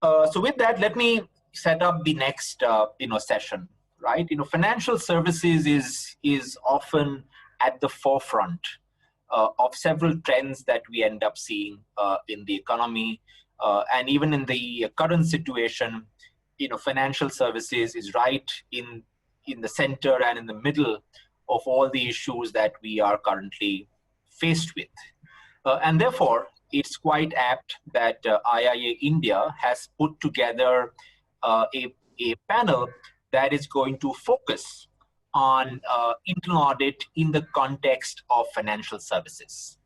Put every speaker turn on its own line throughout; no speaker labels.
So with that, let me set up the next session. Right, financial services is often at the forefront of several trends that we end up seeing in the economy, and even in the current situation. Financial services is right in the center and in the middle of all the issues that we are currently faced with. And therefore, it's quite apt that IIA India has put together a panel that is going to focus on internal audit in the context of financial services.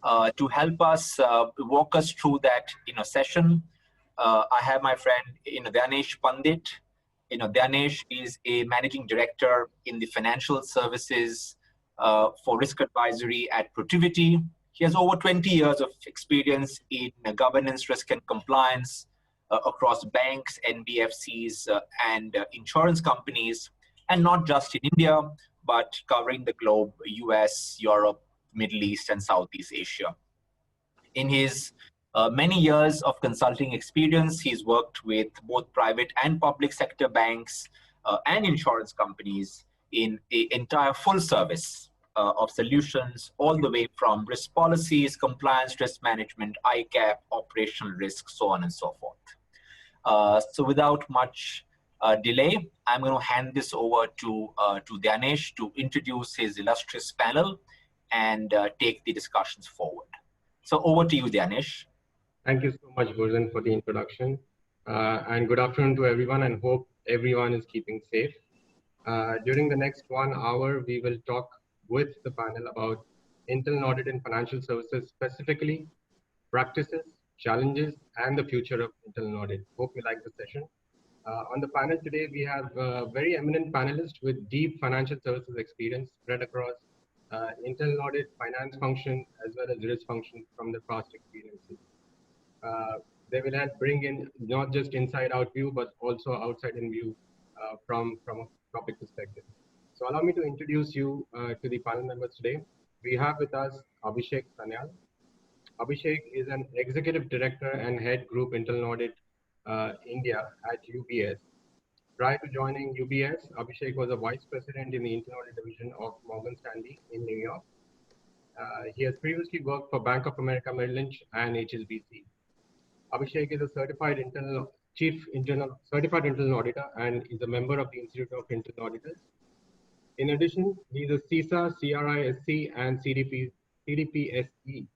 To help us walk us through that session, I have my friend Dhyanesh Pandit. Dhyanesh is a managing director in the financial services for risk advisory at Protiviti. He has over 20 years of experience in governance, risk, and compliance across banks, NBFCs, and insurance companies, and not just in India, but covering the globe, US, Europe, Middle East, and Southeast Asia. In his many years of consulting experience, he's worked with both private and public sector banks and insurance companies in the entire full service of solutions, all the way from risk policies, compliance, risk management, ICAP, operational risk, so on and so forth. So without much delay, I'm going to hand this over to Dhyanesh to introduce his illustrious panel and take the discussions forward. So over to you, Dhyanesh.
Thank you so much, Gordon, for the introduction. And good afternoon to everyone, and hope everyone is keeping safe. During the next 1 hour, we will talk with the panel about internal audit in financial services, specifically practices, challenges, and the future of internal audit. Hope you like the session. On the panel today, we have very eminent panelists with deep financial services experience spread across internal audit, finance function, as well as risk function from their past experiences. They will help bring in not just inside-out view, but also outside-in view from a topic perspective. So allow me to introduce you to the panel members today. We have with us Abhishek Sanyal. Abhishek is an Executive Director and Head Group Internal Audit India at UBS. Prior to joining UBS, Abhishek was a Vice President in the Internal Audit Division of Morgan Stanley in New York. He has previously worked for Bank of America Merrill Lynch and HSBC. Abhishek is a certified internal auditor and is a member of the Institute of Internal Auditors. In addition, he is a CISA, CRISC, and CDPSE.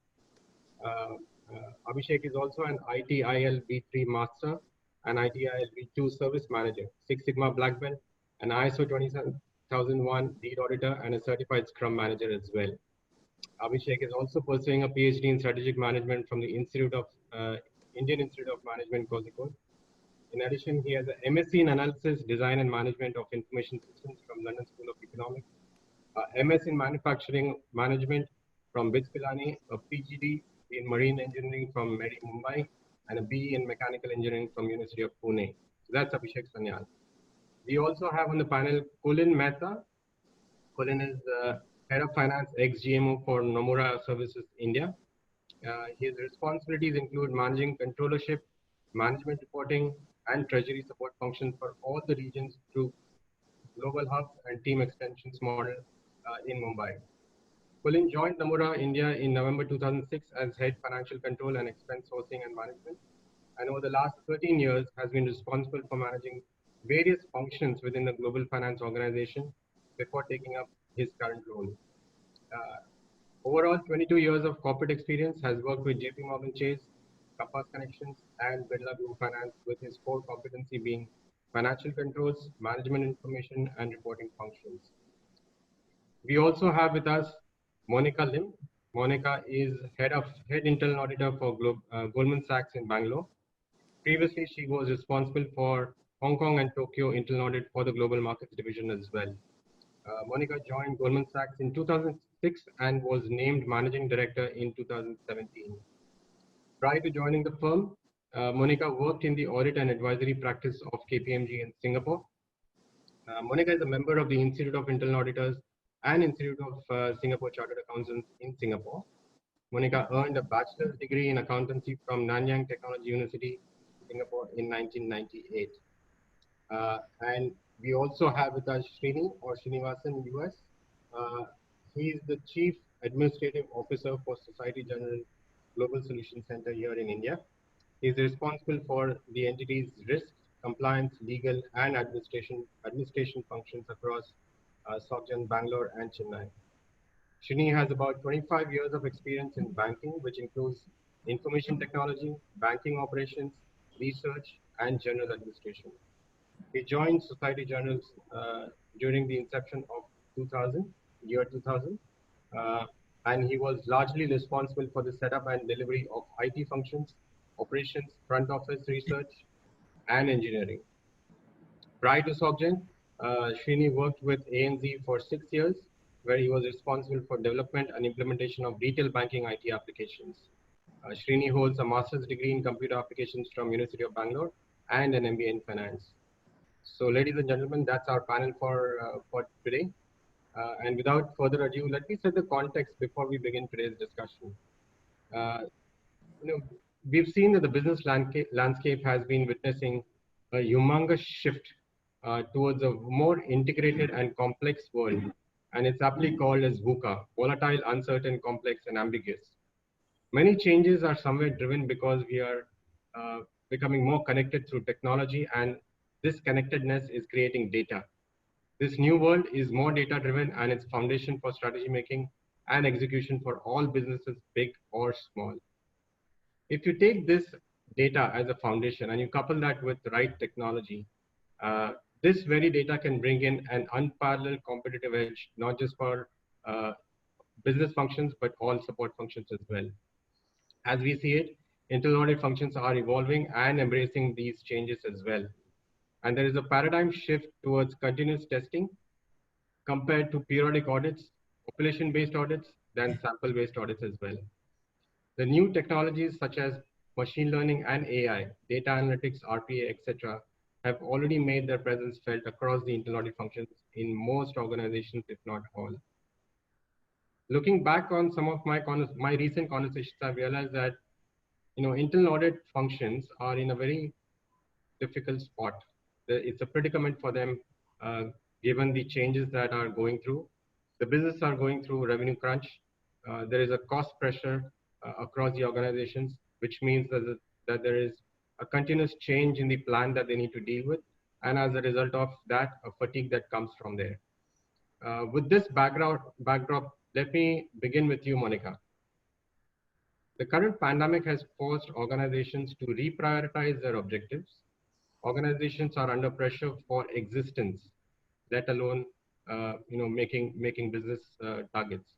Abhishek is also an ITIL V3 Master, an ITIL V2 Service Manager, Six Sigma Black Belt, an ISO 27001 Lead Auditor, and a Certified Scrum Manager as well. Abhishek is also pursuing a PhD in Strategic Management from the Indian Institute of Management, Kozhikode. In addition, he has an MSc in Analysis, Design and Management of Information Systems from London School of Economics, MS in Manufacturing Management from BITS Pilani, a PGD in Marine Engineering from MERI Mumbai, and a BE in Mechanical Engineering from University of Pune. So that's Abhishek Sanyal. We also have on the panel Kulin Mehta. Kulin is Head of Finance ex-GMO for Nomura Services India. His responsibilities include managing controllership, management reporting, and treasury support functions for all the regions through global hubs and team extensions model in Mumbai. Kulin joined Nomura India in November 2006 as Head Financial Control and Expense Sourcing and Management, and over the last 13 years has been responsible for managing various functions within the global finance organization before taking up his current role. Overall, 22 years of corporate experience, has worked with JP Morgan Chase, Compass Connections, and Birla Group Finance, with his core competency being financial controls, management information, and reporting functions. We also have with us Monica Lim. Monica is Head Internal Auditor for Goldman Sachs in Bangalore. Previously, she was responsible for Hong Kong and Tokyo Internal Audit for the Global Markets Division as well. Monica joined Goldman Sachs in 2006 and was named Managing Director in 2017. Prior to joining the firm, Monica worked in the audit and advisory practice of KPMG in Singapore. Monica is a member of the Institute of Internal Auditors and Institute of Singapore Chartered Accountants in Singapore. Monica earned a bachelor's degree in accountancy from Nanyang Technology University Singapore in 1998. And we also have with us Srini or Srinivasan US. Uh, he is the Chief Administrative Officer for Society General Global Solution Center here in India. He is responsible for the entity's risk, compliance, legal, and administration functions across SocGen, Bangalore, and Chennai. Shini has about 25 years of experience in banking, which includes information technology, banking operations, research, and general administration. He joined Society Journals during the inception of 2000, and he was largely responsible for the setup and delivery of IT functions, operations, front office research, and engineering. Prior to SocGen, Srini worked with ANZ for 6 years, where he was responsible for development and implementation of retail banking IT applications. Srini holds a master's degree in computer applications from University of Bangalore and an MBA in finance. So, ladies and gentlemen, that's our panel for today. And without further ado, let me set the context before we begin today's discussion. We've seen that the business landscape has been witnessing a humongous shift towards a more integrated and complex world, and it's aptly called as VUCA, volatile, uncertain, complex, and ambiguous. Many changes are somewhere driven because we are becoming more connected through technology, and this connectedness is creating data. This new world is more data-driven, and it's foundation for strategy making and execution for all businesses, big or small. If you take this data as a foundation and you couple that with the right technology, this very data can bring in an unparalleled competitive edge, not just for business functions, but all support functions as well. As we see it, internal audit functions are evolving and embracing these changes as well. And there is a paradigm shift towards continuous testing compared to periodic audits, population-based audits, than sample-based audits as well. The new technologies such as machine learning and AI, data analytics, RPA, etc., have already made their presence felt across the internal audit functions in most organizations, if not all. Looking back on some of my recent conversations, I've realized that internal audit functions are in a very difficult spot. It's a predicament for them, given the changes that are going through. The business are going through revenue crunch. There is a cost pressure across the organizations, which means that there is a continuous change in the plan that they need to deal with. And as a result of that, a fatigue that comes from there. With this backdrop, let me begin with you, Monica. The current pandemic has forced organizations to reprioritize their objectives. Organizations are under pressure for existence, let alone making business targets.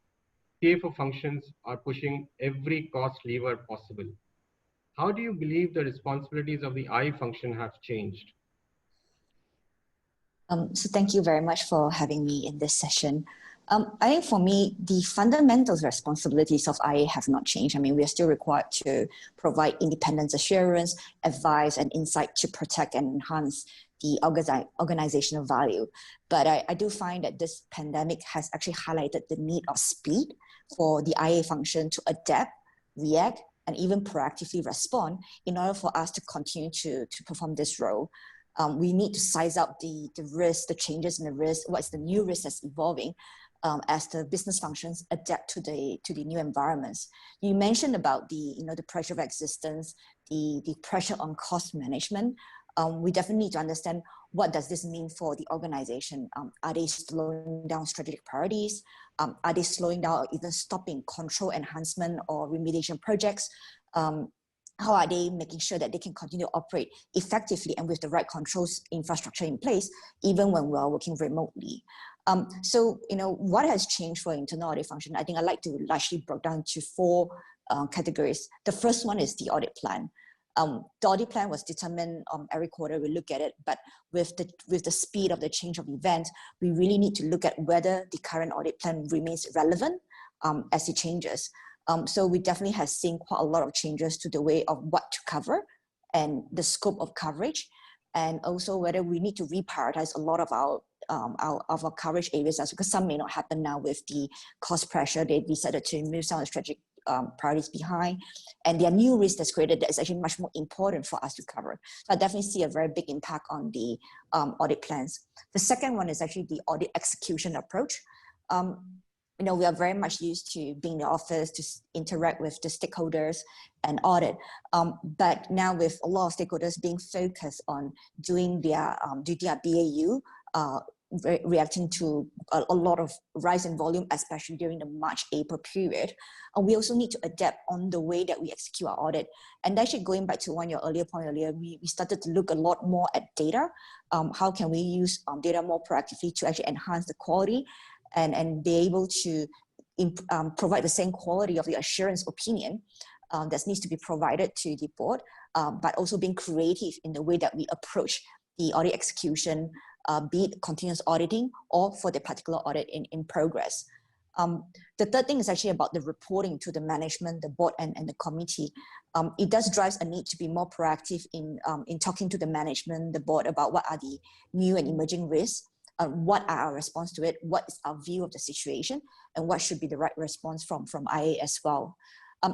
CFO functions are pushing every cost lever possible. How do you believe the responsibilities of the I function have changed?
So thank you very much for having me in this session. I think for me, the fundamental responsibilities of IA have not changed. I mean, we are still required to provide independence assurance, advice, and insight to protect and enhance the organizational value. But I do find that this pandemic has actually highlighted the need of speed for the IA function to adapt, react, and even proactively respond in order for us to continue to perform this role. We need to size up the risk, the changes in the risk, what's the new risk that's evolving as the business functions adapt to the new environments. You mentioned about the pressure of existence, the pressure on cost management. We definitely need to understand what does this mean for the organization. Are they slowing down strategic priorities? Are they slowing down or even stopping control enhancement or remediation projects? How are they making sure that they can continue to operate effectively and with the right controls infrastructure in place, even when we are working remotely? So, what has changed for internal audit function? I think I'd like to largely break down to 4 categories. The first one is the audit plan. The audit plan was determined every quarter. We look at it, but with the speed of the change of events, we really need to look at whether the current audit plan remains relevant as it changes. So we definitely have seen quite a lot of changes to the way of what to cover and the scope of coverage, and also whether we need to reprioritize a lot of our coverage areas, because some may not happen now with the cost pressure. They decided to move some of the strategic priorities behind, and there are new risks that's created that is actually much more important for us to cover. So I definitely see a very big impact on the audit plans. The second one is actually the audit execution approach. We are very much used to being in the office to interact with the stakeholders and audit. But now with a lot of stakeholders being focused on doing their BAU, reacting to a lot of rise in volume, especially during the March-April period. We also need to adapt on the way that we execute our audit. And actually going back to your earlier point earlier, we started to look a lot more at data. How can we use data more proactively to actually enhance the quality and be able to provide the same quality of the assurance opinion that needs to be provided to the board, but also being creative in the way that we approach the audit execution, be it continuous auditing or for the particular audit in progress. The third thing is actually about the reporting to the management, the board, and the committee. It does drive a need to be more proactive in talking to the management, the board, about what are the new and emerging risks, what are our response to it, what is our view of the situation, and what should be the right response from IA as well.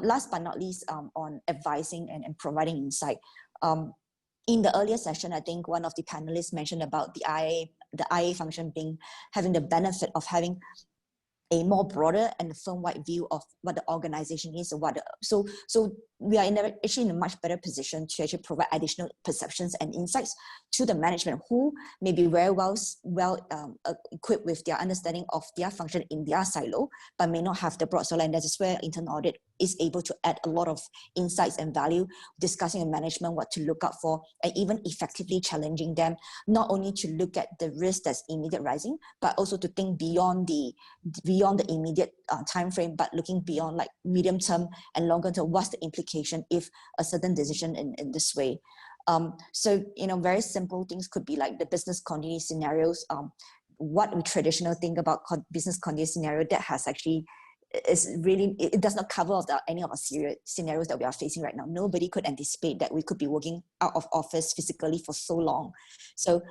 Last but not least, on advising and providing insight. In the earlier session, I think one of the panelists mentioned about the IA function having the benefit of having a more broader and firm-wide view of what the organization is. So we are actually in a much better position to actually provide additional perceptions and insights to the management, who may be very well equipped with their understanding of their function in their silo, but may not have the broad silo. And that is where internal audit is able to add a lot of insights and value, discussing with management what to look out for, and even effectively challenging them, not only to look at the risk that's immediate rising, but also to think beyond the immediate time frame, but looking beyond like medium term and longer term. What's the implication if a certain decision in this way? So very simple things could be like the business continuity scenarios. What we traditionally think about business continuity scenario that has actually it does not cover any of our serious scenarios that we are facing right now. Nobody could anticipate that we could be working out of office physically for so long. So,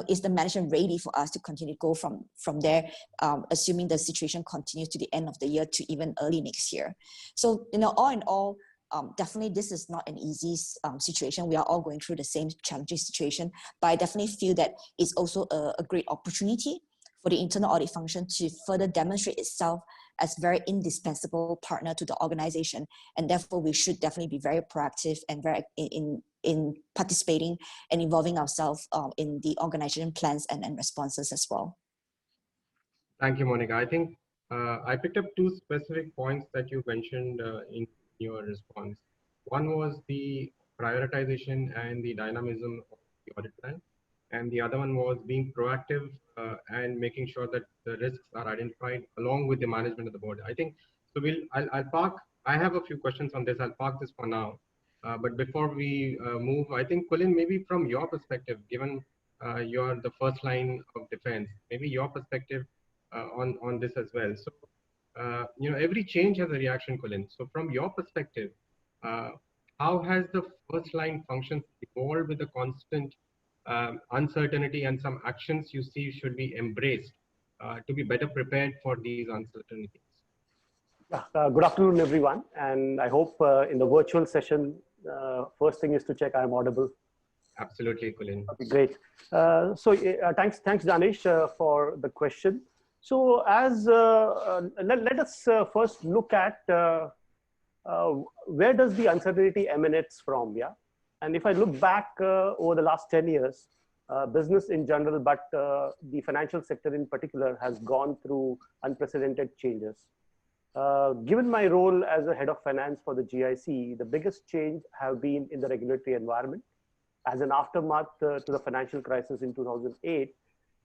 is the management ready for us to continue to go from there, assuming the situation continues to the end of the year to even early next year? So, all in all, definitely this is not an easy situation. We are all going through the same challenging situation, but I definitely feel that it's also a great opportunity for the internal audit function to further demonstrate itself as very indispensable partner to the organization. And therefore, we should definitely be very proactive and very in participating and involving ourselves in the organization plans and responses as well.
Thank you, Monica. I think I picked up two specific points that you mentioned in your response. One was the prioritization and the dynamism of the audit plan. And the other one was being proactive and making sure that the risks are identified along with the management of the board. I think, so I'll park, I have a few questions on this, I'll park this for now. But before we move, I think, Kulin, maybe from your perspective, given you're the first line of defense, maybe your perspective on this as well. So, every change has a reaction, Kulin. So from your perspective, how has the first line functions evolved with the constant uncertainty, and some actions you see should be embraced to be better prepared for these uncertainties?
Yeah, good afternoon, everyone. And I hope in the virtual session, first thing is to check I'm audible.
Absolutely, Kulin.
Okay, great. Thanks, Danish, for the question. So let us first look at where does the uncertainty emanates from, yeah? And if I look back over the last 10 years, business in general, but the financial sector in particular has gone through unprecedented changes. Given my role as a head of finance for the GIC, the biggest change have been in the regulatory environment as an aftermath to the financial crisis in 2008.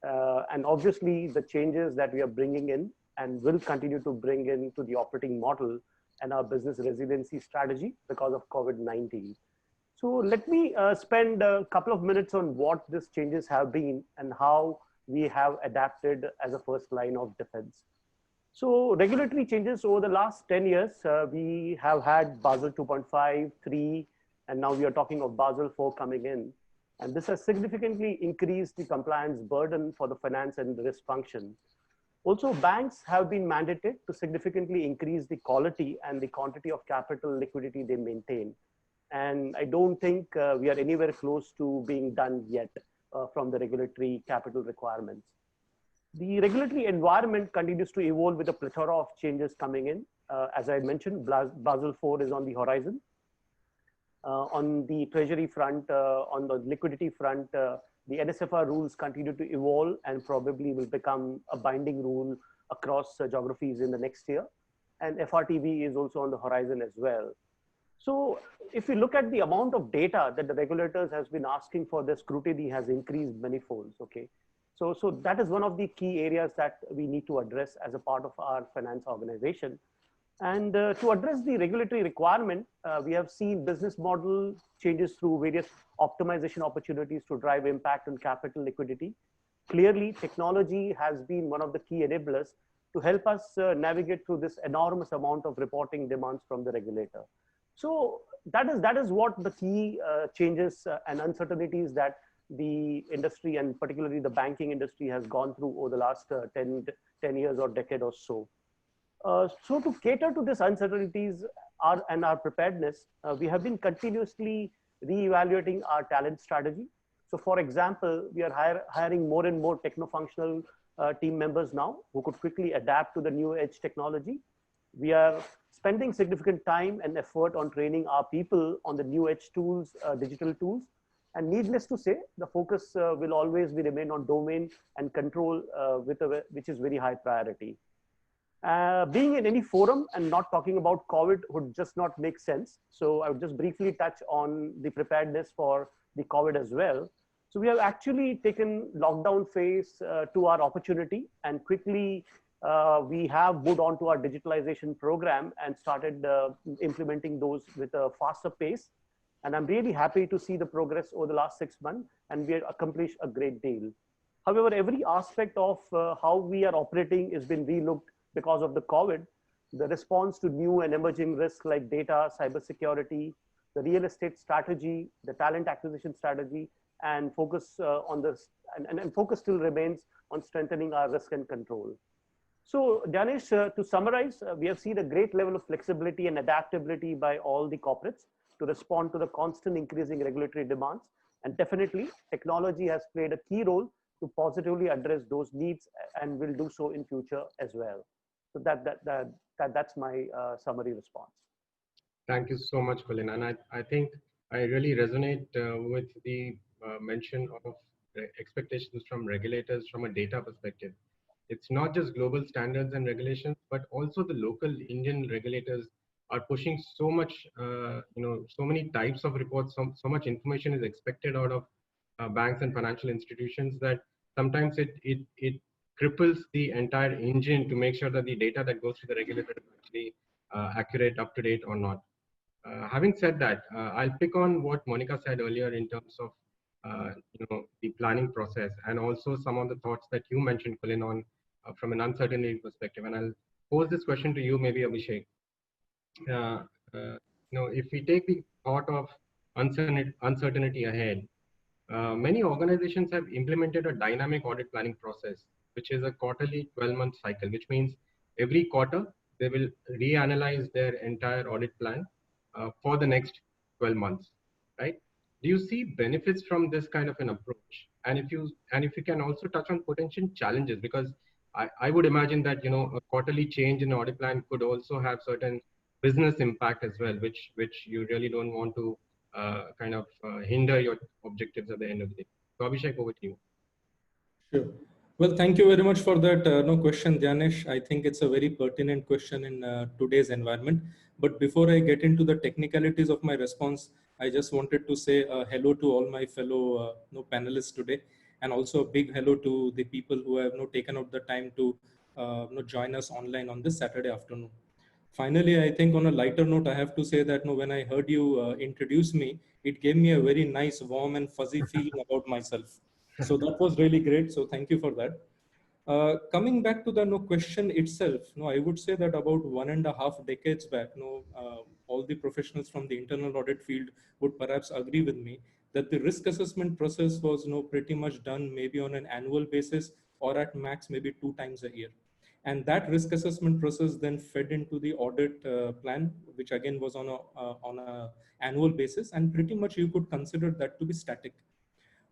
And obviously the changes that we are bringing in and will continue to bring into the operating model and our business resiliency strategy because of COVID-19. So let me spend a couple of minutes on what these changes have been and how we have adapted as a first line of defense. So regulatory changes over the last 10 years, we have had Basel 2.5, 3, and now we are talking of Basel 4 coming in. And this has significantly increased the compliance burden for the finance and risk function. Also, banks have been mandated to significantly increase the quality and the quantity of capital liquidity they maintain. And I don't think we are anywhere close to being done yet from the regulatory capital requirements. The regulatory environment continues to evolve with a plethora of changes coming in. As I mentioned, Basel IV is on the horizon. On the treasury front, on the liquidity front, the NSFR rules continue to evolve and probably will become a binding rule across geographies in the next year. And FRTB is also on the horizon as well. So if you look at the amount of data that the regulators has been asking for, the scrutiny has increased many folds, okay? So that is one of the key areas that we need to address as a part of our finance organization. And to address the regulatory requirement, we have seen business model changes through various optimization opportunities to drive impact on capital liquidity. Clearly, technology has been one of the key enablers to help us navigate through this enormous amount of reporting demands from the regulator. So that is what the key changes and uncertainties that the industry and particularly the banking industry has gone through over the last 10 years or decade or so. So to cater to these uncertainties and our preparedness, we have been continuously reevaluating our talent strategy. So for example, we are hiring more and more techno-functional team members now who could quickly adapt to the new edge technology. We are spending significant time and effort on training our people on the new edge tools, digital tools. And needless to say, the focus will always be remain on domain and control, which is very high priority. Being in any forum and not talking about COVID would just not make sense. So I would just briefly touch on the preparedness for the COVID as well. So we have actually taken lockdown phase to our opportunity, and quickly we have moved on to our digitalization program and started implementing those with a faster pace. And I'm really happy to see the progress over the last 6 months, and we have accomplished a great deal. However, every aspect of how we are operating has been relooked because of the COVID. The response to new and emerging risks like data, cybersecurity, the real estate strategy, the talent acquisition strategy, and focus on this, and focus still remains on strengthening our risk and control. So Dhyanesh, to summarize, we have seen a great level of flexibility and adaptability by all the corporates to respond to the constant increasing regulatory demands. And definitely technology has played a key role to positively address those needs and will do so in future as well. So that's my summary response.
Thank you so much, Kulin. And I think I really resonate with the mention of expectations from regulators from a data perspective. It's not just global standards and regulations, but also the local Indian regulators are pushing so much, so many types of reports, so much information is expected out of banks and financial institutions that sometimes it cripples the entire engine to make sure that the data that goes to the regulator is actually accurate, up to date or not. Having said that, I'll pick on what Monica said earlier in terms of the planning process, and also some of the thoughts that you mentioned, Kulin, on from an uncertainty perspective. And I'll pose this question to you, maybe Abhishek. If we take the thought of uncertainty ahead, many organizations have implemented a dynamic audit planning process, which is a quarterly 12-month cycle, which means every quarter they will reanalyze their entire audit plan for the next 12 months, right? Do you see benefits from this kind of an approach? And if you can also touch on potential challenges, because I would imagine that a quarterly change in the audit plan could also have certain business impact as well, which you really don't want to hinder your objectives at the end of the day. So Abhishek, over to you.
Sure. Well, thank you very much for that question, Dhyanesh. I think it's a very pertinent question in today's environment. But before I get into the technicalities of my response, I just wanted to say hello to all my fellow panelists today, and also a big hello to the people who have taken out the time to join us online on this Saturday afternoon. Finally, I think on a lighter note, I have to say that when I heard you introduce me, it gave me a very nice, warm and fuzzy feeling about myself. So that was really great. So thank you for that. Coming back to the question itself, I would say that about 1.5 decades back, all the professionals from the internal audit field would perhaps agree with me that the risk assessment process was pretty much done maybe on an annual basis, or at max maybe 2 times a year. And that risk assessment process then fed into the audit plan, which again was on a annual basis, and pretty much you could consider that to be static.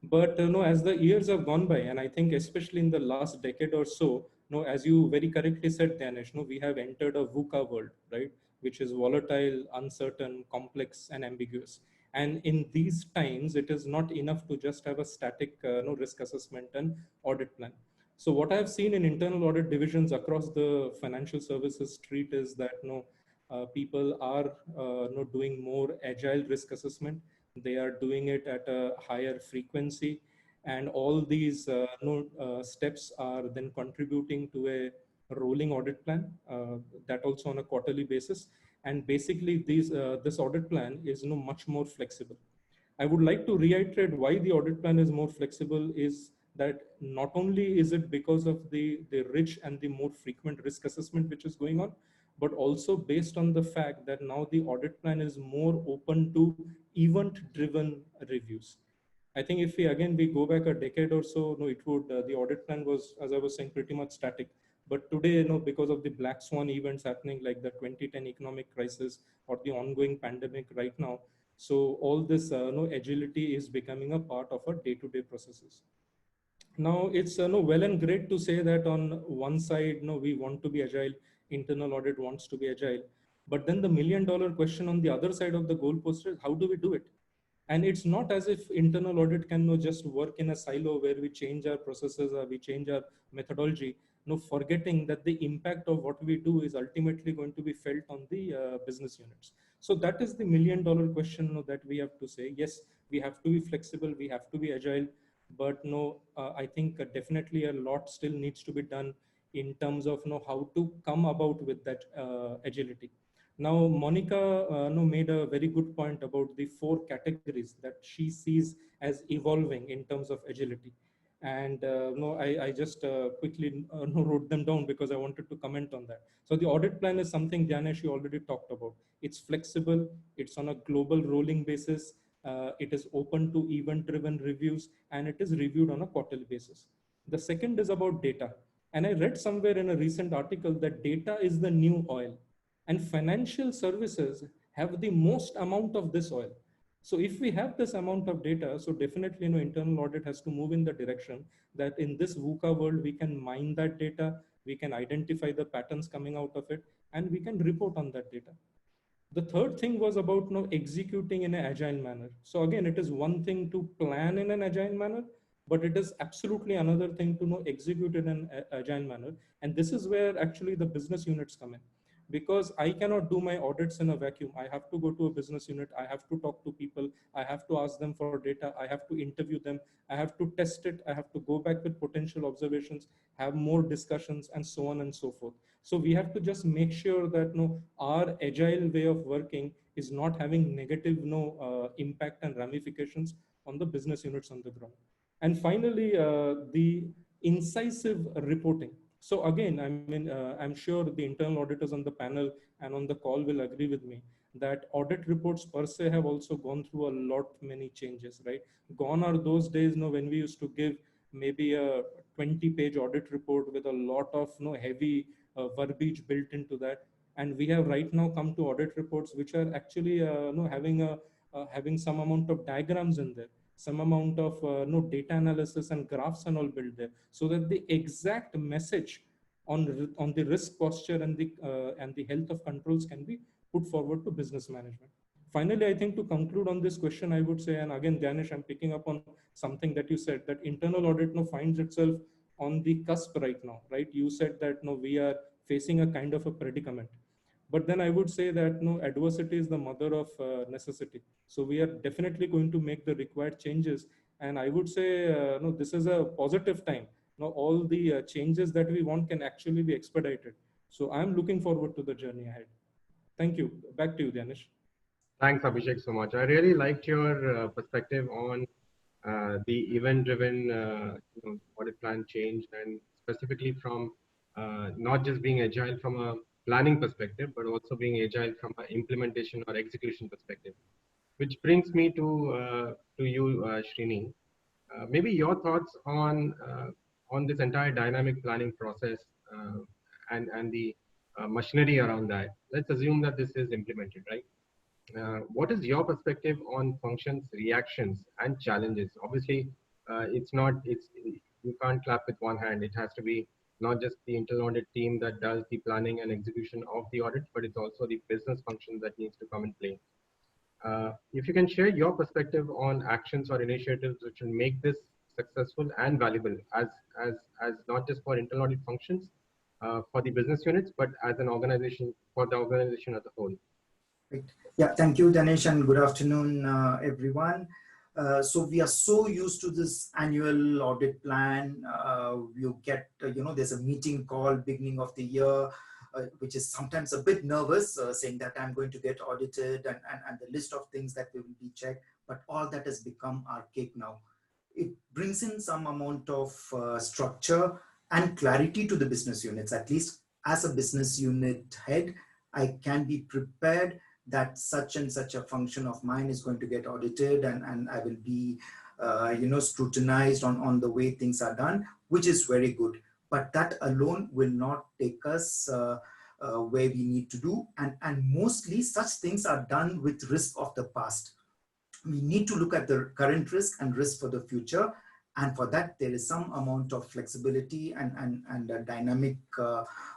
But no, as the years have gone by, and I think especially in the last decade or so, no, as you very correctly said, Danish, no, we have entered a VUCA world, right, which is volatile, uncertain, complex, and ambiguous. And in these times, it is not enough to just have a static no risk assessment and audit plan. So what I've seen in internal audit divisions across the financial services street is that people are doing more agile risk assessment. They are doing it at a higher frequency, and all these steps are then contributing to a rolling audit plan, that also on a quarterly basis. And basically this audit plan is much more flexible. I would like to reiterate why the audit plan is more flexible is that not only is it because of the rich and the more frequent risk assessment which is going on, but also based on the fact that now the audit plan is more open to event-driven reviews. I think if we go back a decade or so, it would the audit plan was, as I was saying, pretty much static. But today, because of the black swan events happening like the 2010 economic crisis or the ongoing pandemic right now, so all this agility is becoming a part of our day-to-day processes. Now it's well and great to say that on one side, we want to be agile, internal audit wants to be agile, but then the $1 million question on the other side of the goalpost is how do we do it? And it's not as if internal audit can just work in a silo where we change our processes or we change our methodology, forgetting that the impact of what we do is ultimately going to be felt on the business units. So that is the $1 million question that we have to say. Yes, we have to be flexible, we have to be agile, but I think definitely a lot still needs to be done in terms of how to come about with that agility. Now, Monica made a very good point about the 4 categories that she sees as evolving in terms of agility. And I just quickly wrote them down because I wanted to comment on that. So the audit plan is something Janesh you already talked about. It's flexible, it's on a global rolling basis, it is open to event-driven reviews, and it is reviewed on a quarterly basis. The second is about data. And I read somewhere in a recent article that data is the new oil. And financial services have the most amount of this oil. So if we have this amount of data, so definitely internal audit has to move in the direction that in this VUCA world, we can mine that data, we can identify the patterns coming out of it, and we can report on that data. The third thing was about executing in an agile manner. So again, it is one thing to plan in an agile manner, but it is absolutely another thing to execute in an agile manner. And this is where actually the business units come in. Because I cannot do my audits in a vacuum. I have to go to a business unit. I have to talk to people. I have to ask them for data. I have to interview them. I have to test it. I have to go back with potential observations, have more discussions, and so on and so forth. So we have to just make sure that our agile way of working is not having negative impact and ramifications on the business units on the ground. And finally, the incisive reporting. So again, I mean, I'm sure the internal auditors on the panel and on the call will agree with me that audit reports per se have also gone through a lot many changes, right? Gone are those days when we used to give maybe a 20-page audit report with a lot of heavy verbiage built into that. And we have right now come to audit reports which are actually having some amount of diagrams in there, some amount of data analysis and graphs and all built there, so that the exact message on the risk posture and the health of controls can be put forward to business management. Finally, I think to conclude on this question, I would say, and again, Danish, I'm picking up on something that you said, that internal audit finds itself on the cusp right now, right? You said that we are facing a kind of a predicament. But then I would say that adversity is the mother of necessity. So we are definitely going to make the required changes. And I would say this is a positive time. All the changes that we want can actually be expedited. So I'm looking forward to the journey ahead. Thank you. Back to you, Danish.
Thanks, Abhishek, so much. I really liked your perspective on the event-driven audit plan change, and specifically from not just being agile from a planning perspective, but also being agile from an implementation or execution perspective. Which brings me to you, Srini. Maybe your thoughts on this entire dynamic planning process and the machinery around that. Let's assume that this is implemented, right? What is your perspective on functions, reactions, and challenges? Obviously, you can't clap with one hand. It has to be not just the internal audit team that does the planning and execution of the audit, but it's also the business function that needs to come in play. If you can share your perspective on actions or initiatives which will make this successful and valuable as not just for internal audit functions, for the business units, but as an organization, for the organization as a whole.
Right. Yeah, thank you, Danesh, and good afternoon, everyone. So we are so used to this annual audit plan. You get, there's a meeting call beginning of the year, which is sometimes a bit nervous, saying that I'm going to get audited and the list of things that will be checked, but all that has become archaic now. It brings in some amount of structure and clarity to the business units. At least as a business unit head, I can be prepared that such and such a function of mine is going to get audited, and I will be, scrutinized on the way things are done, which is very good. But that alone will not take us where we need to do. And mostly such things are done with risk of the past. We need to look at the current risk and risk for the future. And for that, there is some amount of flexibility and a dynamic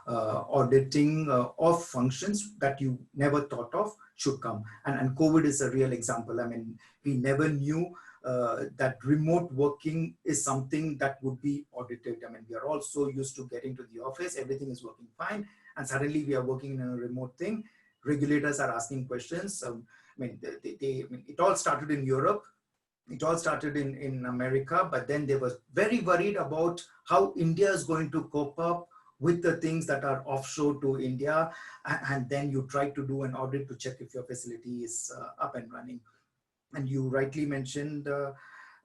auditing of functions that you never thought of should come. And COVID is a real example. I mean, we never knew that remote working is something that would be audited. I mean, we are all so used to getting to the office, everything is working fine, and suddenly we are working in a remote thing. Regulators are asking questions. It all started in Europe. It all started in America, but then they were very worried about how India is going to cope up with the things that are offshore to India. And then you try to do an audit to check if your facility is up and running. And you rightly mentioned,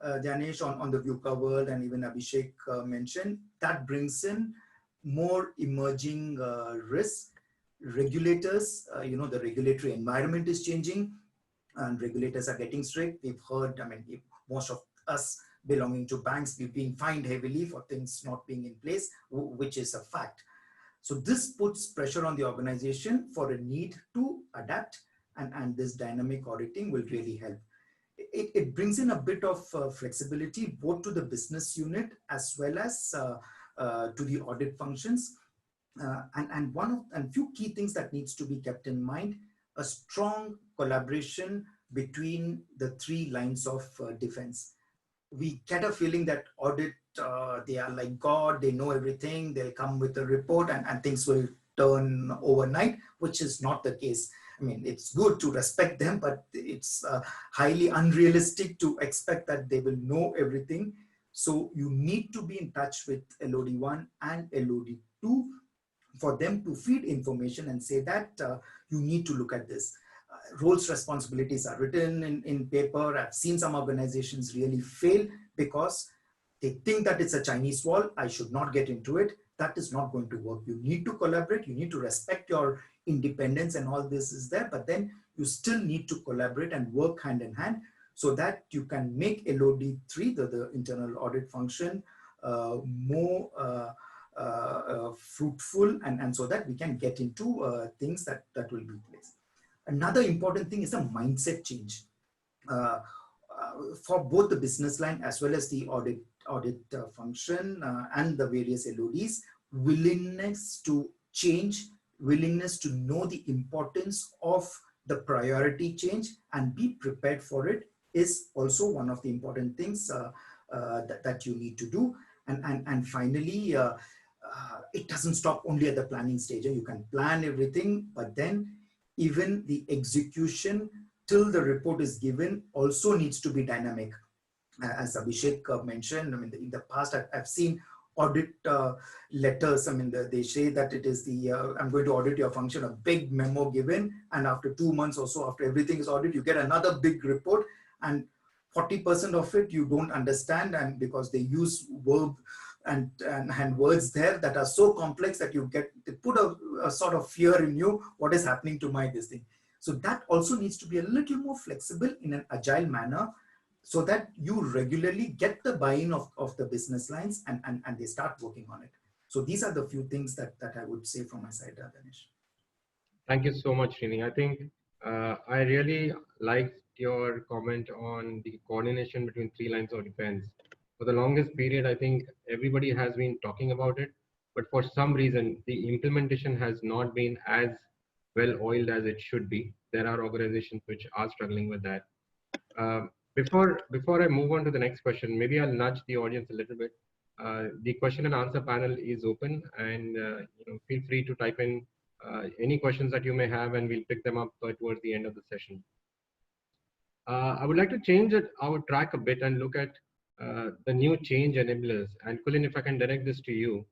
Danesh, on the VUCA world, and even Abhishek mentioned, that brings in more emerging risk. Regulators, the regulatory environment is changing, and regulators are getting strict. We've heard, most of us belonging to banks, we're being fined heavily for things not being in place, which is a fact. So this puts pressure on the organization for a need to adapt, and this dynamic auditing will really help. It brings in a bit of flexibility, both to the business unit as well as to the audit functions. And few key things that needs to be kept in mind: a strong collaboration between the three lines of defense. We get a feeling that audit, they are like God, they know everything, they'll come with a report and things will turn overnight, which is not the case. I mean, it's good to respect them, but it's highly unrealistic to expect that they will know everything. So you need to be in touch with LOD1 and LOD2 for them to feed information and say that you need to look at this. Roles, responsibilities are written in paper. I've seen some organizations really fail because they think that it's a Chinese wall. I should not get into it. That is not going to work. You need to collaborate. You need to respect your independence, and all this is there. But then you still need to collaborate and work hand in hand so that you can make LOD3, the internal audit function, more fruitful, and so that we can get into things that will be placed. Another important thing is a mindset change for both the business line as well as the audit function and the various LODs. Willingness to change, willingness to know the importance of the priority change and be prepared for it is also one of the important things that you need to do. And finally, it doesn't stop only at the planning stage. You can plan everything, but then even the execution till the report is given also needs to be dynamic. As Abhishek mentioned, in the past, I've seen audit letters. They say that it is I'm going to audit your function, a big memo given, and after 2 months or so, after everything is audited, you get another big report, and 40% of it you don't understand, and because they use verb and words there that are so complex that they put a sort of fear in you, what is happening to this thing. So that also needs to be a little more flexible in an agile manner, so that you regularly get the buy-in of the business lines and they start working on it. So these are the few things that I would say from my side, Ganesh.
Thank you so much, Srini. I think I really liked your comment on the coordination between three lines of defense. For the longest period, I think everybody has been talking about it, but for some reason, the implementation has not been as well oiled as it should be. There are organizations which are struggling with that. Before I move on to the next question, maybe I'll nudge the audience a little bit. The question and answer panel is open, and feel free to type in any questions that you may have, and we'll pick them up towards the end of the session. I would like to change our track a bit and look at the new change enablers. And Kulin, if I can direct this to you,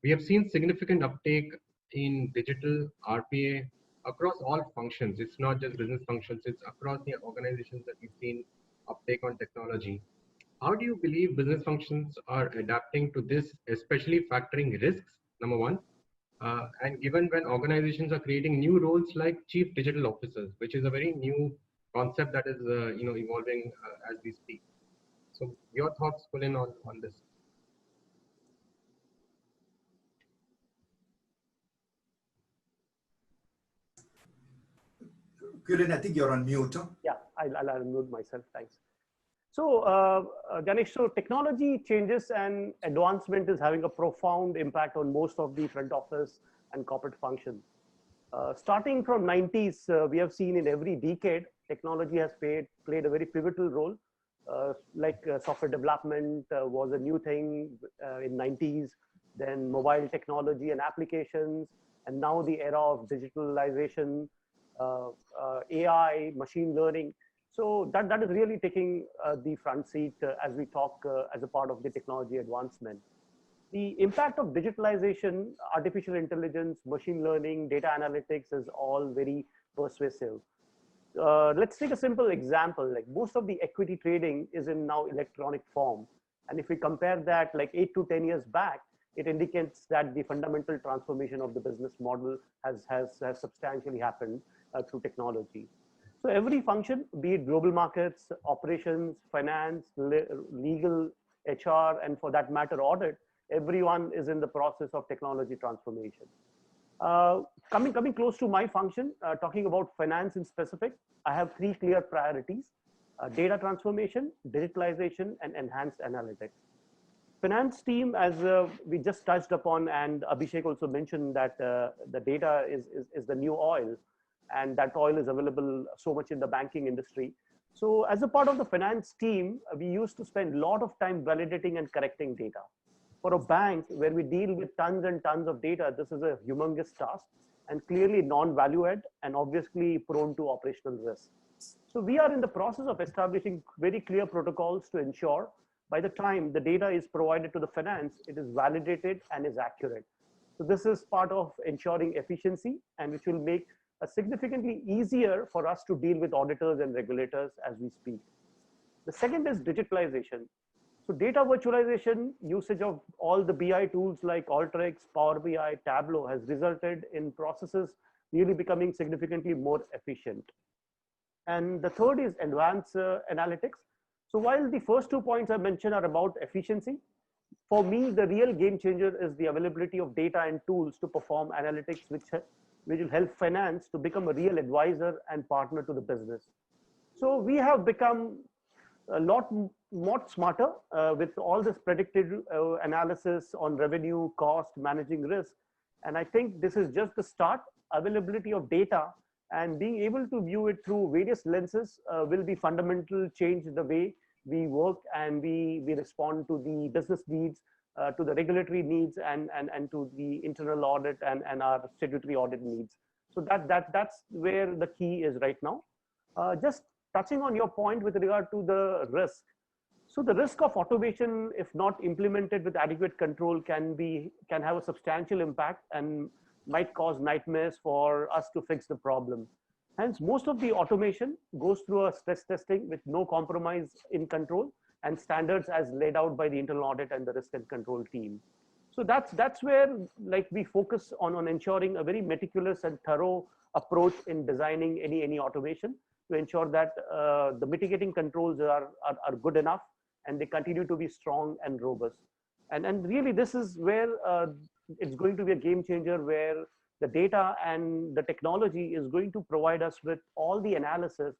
we have seen significant uptake in digital RPA across all functions. It's not just business functions, it's across the organizations that we've seen uptake on technology. How do you believe business functions are adapting to this, especially factoring risks, number one? And given when organizations are creating new roles like chief digital officers, which is a very new concept that is evolving as we speak. So your thoughts, Kulin, on this?
Kulin, I think you're on mute. Huh?
Yeah, I'll unmute myself. Thanks. So, Ganesh, so technology changes and advancement is having a profound impact on most of the front office and corporate functions. Starting from 90s, we have seen in every decade, technology has played a very pivotal role. Software development was a new thing in 90s, then mobile technology and applications, and now the era of digitalization, AI, machine learning. So that is really taking the front seat as we talk as a part of the technology advancement. The impact of digitalization, artificial intelligence, machine learning, data analytics is all very persuasive. Let's take a simple example. Like most of the equity trading is in now electronic form. And if we compare that like 8 to 10 years back, it indicates that the fundamental transformation of the business model has substantially happened through technology. So every function, be it global markets, operations, finance, legal, HR, and for that matter, audit, everyone is in the process of technology transformation. Coming close to my function, talking about finance in specific, I have three clear priorities: data transformation, digitalization, and enhanced analytics. Finance team, as we just touched upon, and Abhishek also mentioned that the data is the new oil, and that oil is available so much in the banking industry. So as a part of the finance team, we used to spend a lot of time validating and correcting data. For a bank where we deal with tons and tons of data, this is a humongous task and clearly non-value add and obviously prone to operational risk. So we are in the process of establishing very clear protocols to ensure by the time the data is provided to the finance, it is validated and is accurate. So this is part of ensuring efficiency, and which will make it significantly easier for us to deal with auditors and regulators as we speak. The second is digitalization. So data virtualization, usage of all the BI tools like Alteryx, Power BI, Tableau has resulted in processes really becoming significantly more efficient. And the third is advanced analytics. So while the first 2 points I mentioned are about efficiency, for me, the real game changer is the availability of data and tools to perform analytics, which will help finance to become a real advisor and partner to the business. So we have become a lot more smarter with all this predictive analysis on revenue, cost, managing risk. And I think this is just the start. Availability of data and being able to view it through various lenses will be fundamental change the way we work and we respond to the business needs, to the regulatory needs, and to the internal audit and our statutory audit needs. So that's where the key is right now. Just touching on your point with regard to the risk. So the risk of automation, if not implemented with adequate control, can have a substantial impact and might cause nightmares for us to fix the problem. Hence, most of the automation goes through a stress testing with no compromise in control and standards as laid out by the internal audit and the risk and control team. So that's where like we focus on ensuring a very meticulous and thorough approach in designing any automation to ensure that the mitigating controls are good enough and they continue to be strong and robust. And really, this is where it's going to be a game changer, where the data and the technology is going to provide us with all the analysis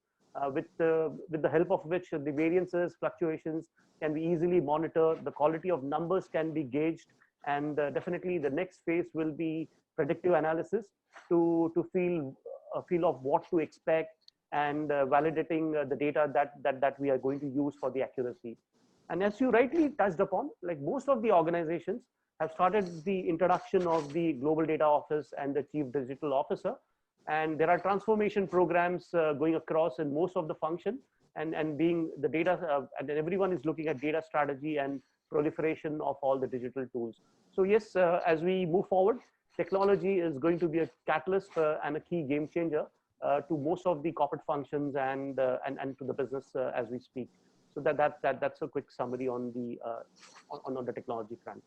with the help of which the variances, fluctuations can be easily monitored, the quality of numbers can be gauged, and definitely the next phase will be predictive analysis to feel of what to expect, and validating the data that we are going to use for the accuracy. And as you rightly touched upon, like most of the organizations have started the introduction of the Global Data Office and the Chief Digital Officer. And there are transformation programs going across in most of the function, and being the data, and everyone is looking at data strategy and proliferation of all the digital tools. So yes, as we move forward, technology is going to be a catalyst and a key game changer to most of the corporate functions and to the business as we speak. So that's a quick summary on the technology front.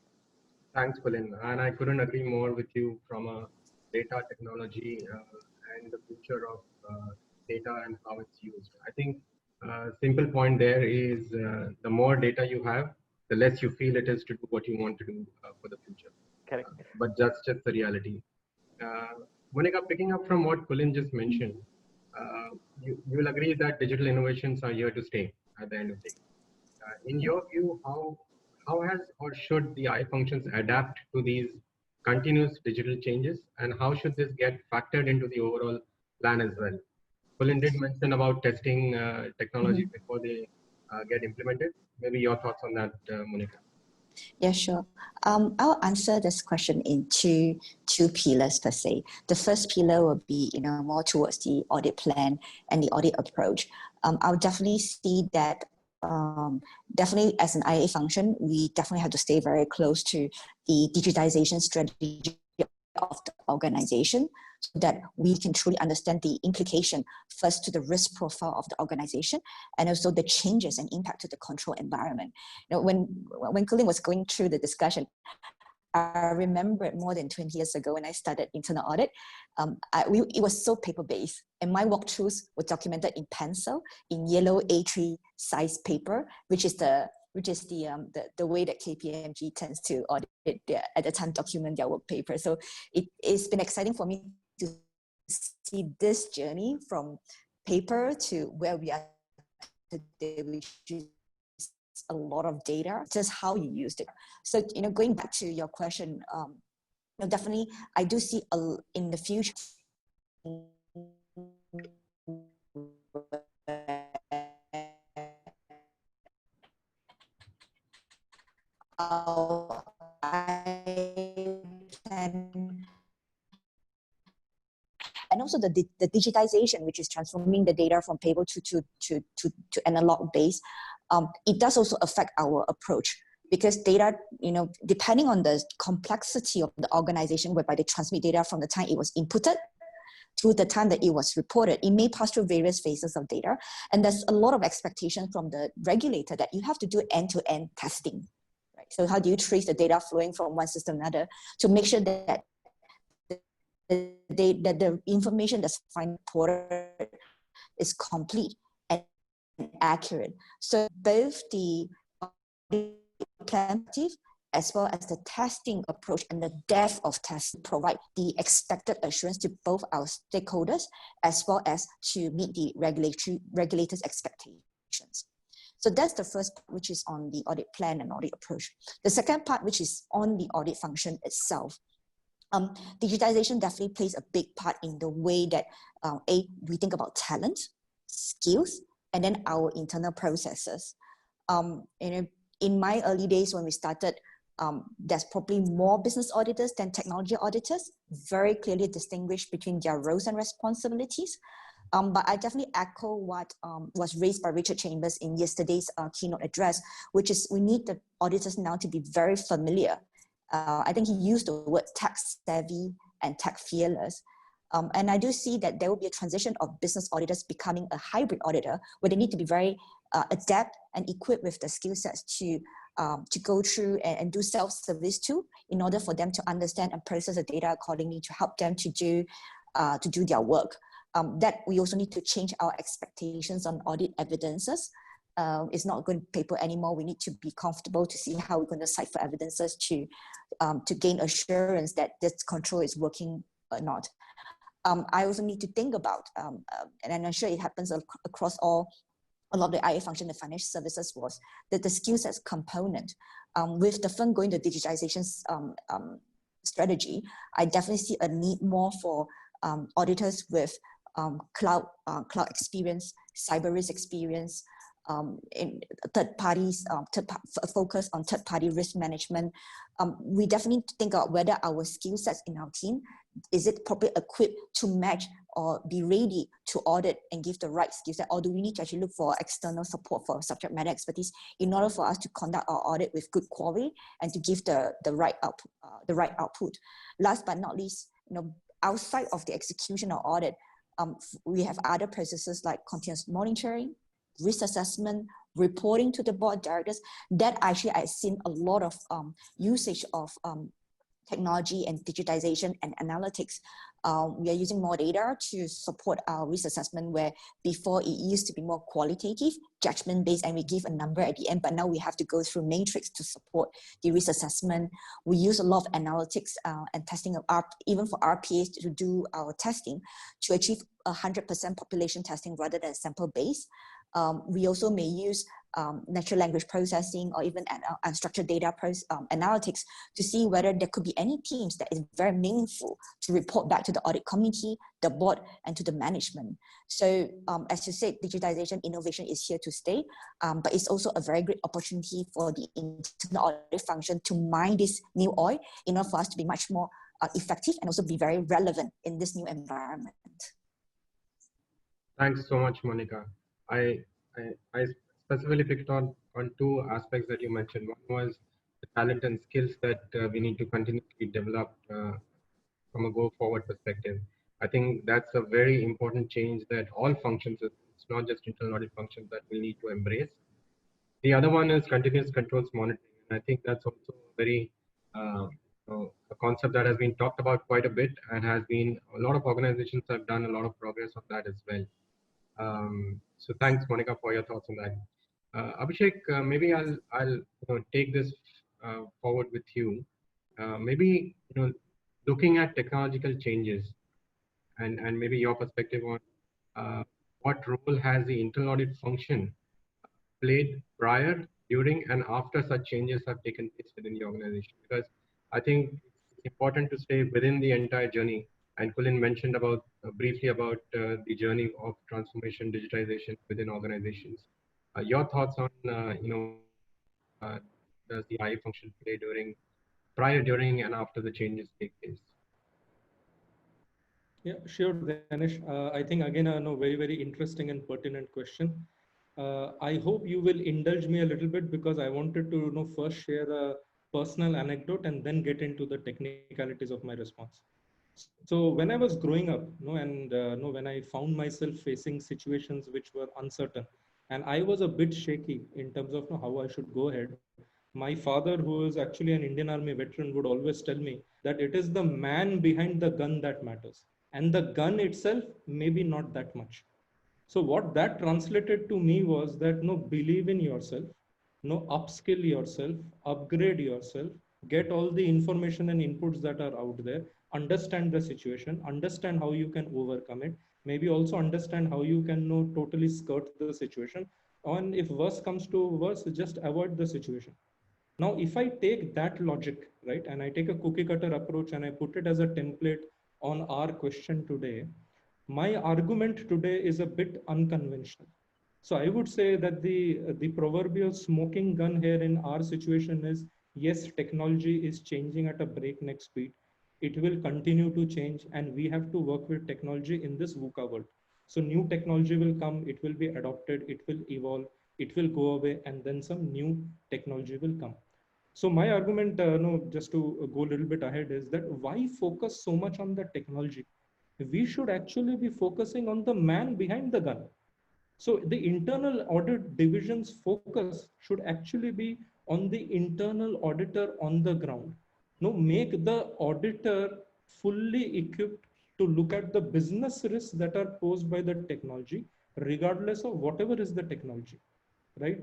Thanks, Kulin. And I couldn't agree more with you from a data technology and the future of data and how it's used. I think simple point there is the more data you have, the less you feel it is to do what you want to do for the future.
Correct.
But that's just the reality. Monica, picking up from what Kulin just mentioned, you will agree that digital innovations are here to stay at the end of the day. In your view, how has or should the I functions adapt to these continuous digital changes, and how should this get factored into the overall plan as well? Kulin did mention about testing technology before they get implemented. Maybe your thoughts on that, Monica.
Yeah, sure. I'll answer this question in two pillars per se. The first pillar will be, more towards the audit plan and the audit approach. I'll definitely see that definitely as an IA function, we definitely have to stay very close to the digitization strategy of the organization, so that we can truly understand the implication first to the risk profile of the organization, and also the changes and impact to the control environment. When Kulin was going through the discussion, I remember more than 20 years ago when I started internal audit, it was so paper-based, and my walkthroughs were documented in pencil, in yellow A3 size paper, which is the way that KPMG tends to audit at the time document their work paper. So it's been exciting for me to see this journey from paper to where we are today, which is a lot of data, just how you used it. So, going back to your question, definitely I do see in the future and also the digitization, which is transforming the data from paper to analog base. It does also affect our approach, because data, depending on the complexity of the organization whereby they transmit data from the time it was inputted to the time that it was reported, it may pass through various phases of data. And there's a lot of expectation from the regulator that you have to do end-to-end testing. Right? So how do you trace the data flowing from one system to another to make sure that the information that's reported is complete and accurate? So both the implementive as well as the testing approach and the depth of testing provide the expected assurance to both our stakeholders as well as to meet the regulators' expectations. So that's the first part, which is on the audit plan and audit approach. The second part, which is on the audit function itself. Digitization definitely plays a big part in the way that we think about talent, skills, and then our internal processes. In my early days when we started, there's probably more business auditors than technology auditors, very clearly distinguished between their roles and responsibilities. But I definitely echo what was raised by Richard Chambers in yesterday's keynote address, which is we need the auditors now to be very familiar. I think he used the word tech savvy and tech fearless. And I do see that there will be a transition of business auditors becoming a hybrid auditor, where they need to be very adept and equipped with the skill sets to go through and do self-service too, in order for them to understand and process the data accordingly to help them to do their work. That we also need to change our expectations on audit evidences. It's not going paper anymore. We need to be comfortable to see how we're going to cipher evidences to gain assurance that this control is working or not. I also need to think about, and I'm sure it happens across a lot of the IA function, the financial services was that the skill sets component. With the firm going to digitization strategy, I definitely see a need more for auditors with cloud experience, cyber risk experience, in third parties, focus on third party risk management. We definitely need to think about whether our skill sets in our team, is it properly equipped to match or be ready to audit and give the right skill set, or do we need to actually look for external support for subject matter expertise in order for us to conduct our audit with good quality and to give the right output. Last but not least, outside of the execution or audit, we have other processes like continuous monitoring, risk assessment, reporting to the board directors. That actually I've seen a lot of usage of technology and digitization and analytics. We are using more data to support our risk assessment, where before it used to be more qualitative, judgment-based, and we give a number at the end, but now we have to go through matrix to support the risk assessment. We use a lot of analytics and testing of even for RPAs to do our testing to achieve 100% population testing rather than sample-based. We also may use natural language processing or even unstructured data analytics to see whether there could be any themes that is very meaningful to report back to the audit committee, the board, and to the management. So as you said, digitization innovation is here to stay, but it's also a very great opportunity for the internal audit function to mine this new oil in order for us to be much more effective and also be very relevant in this new environment.
Thanks so much, Monica. I specifically picked on two aspects that you mentioned. One was the talent and skills that we need to continuously develop from a go-forward perspective. I think that's a very important change that all functions, it's not just internal audit functions, that we need to embrace. The other one is continuous controls monitoring. And I think that's also very a concept that has been talked about quite a bit, and has been, a lot of organizations have done a lot of progress on that as well. So thanks, Monica, for your thoughts on that. Abhishek, maybe I'll take this forward with you. Maybe looking at technological changes, and maybe your perspective on what role has the internal audit function played prior, during, and after such changes have taken place within the organization. Because I think it's important to stay within the entire journey. And Kulin mentioned about briefly about the journey of transformation, digitization within organizations. Your thoughts on does the IA function play prior, during, and after the changes take place?
Yeah, sure, Danish. I think again very, very interesting and pertinent question. I hope you will indulge me a little bit, because I wanted to first share a personal anecdote and then get into the technicalities of my response. So when I was growing up, when I found myself facing situations which were uncertain, and I was a bit shaky in terms of how I should go ahead, my father, who is actually an Indian Army veteran, would always tell me that it is the man behind the gun that matters, and the gun itself maybe not that much. So what that translated to me was that believe in yourself, upskill yourself, upgrade yourself, get all the information and inputs that are out there, understand the situation, understand how you can overcome it, maybe also understand how you can totally skirt the situation, and if worse comes to worse, just avoid the situation. Now, if I take that logic, right, and I take a cookie cutter approach and I put it as a template on our question today, my argument today is a bit unconventional. So I would say that the proverbial smoking gun here in our situation is, yes, technology is changing at a breakneck speed. It will continue to change, and we have to work with technology in this VUCA world. So new technology will come, it will be adopted, it will evolve, it will go away, and then some new technology will come. So my argument, just to go a little bit ahead, is that why focus so much on the technology? We should actually be focusing on the man behind the gun. So the internal audit division's focus should actually be on the internal auditor on the ground. Make the auditor fully equipped to look at the business risks that are posed by the technology, regardless of whatever is the technology. right?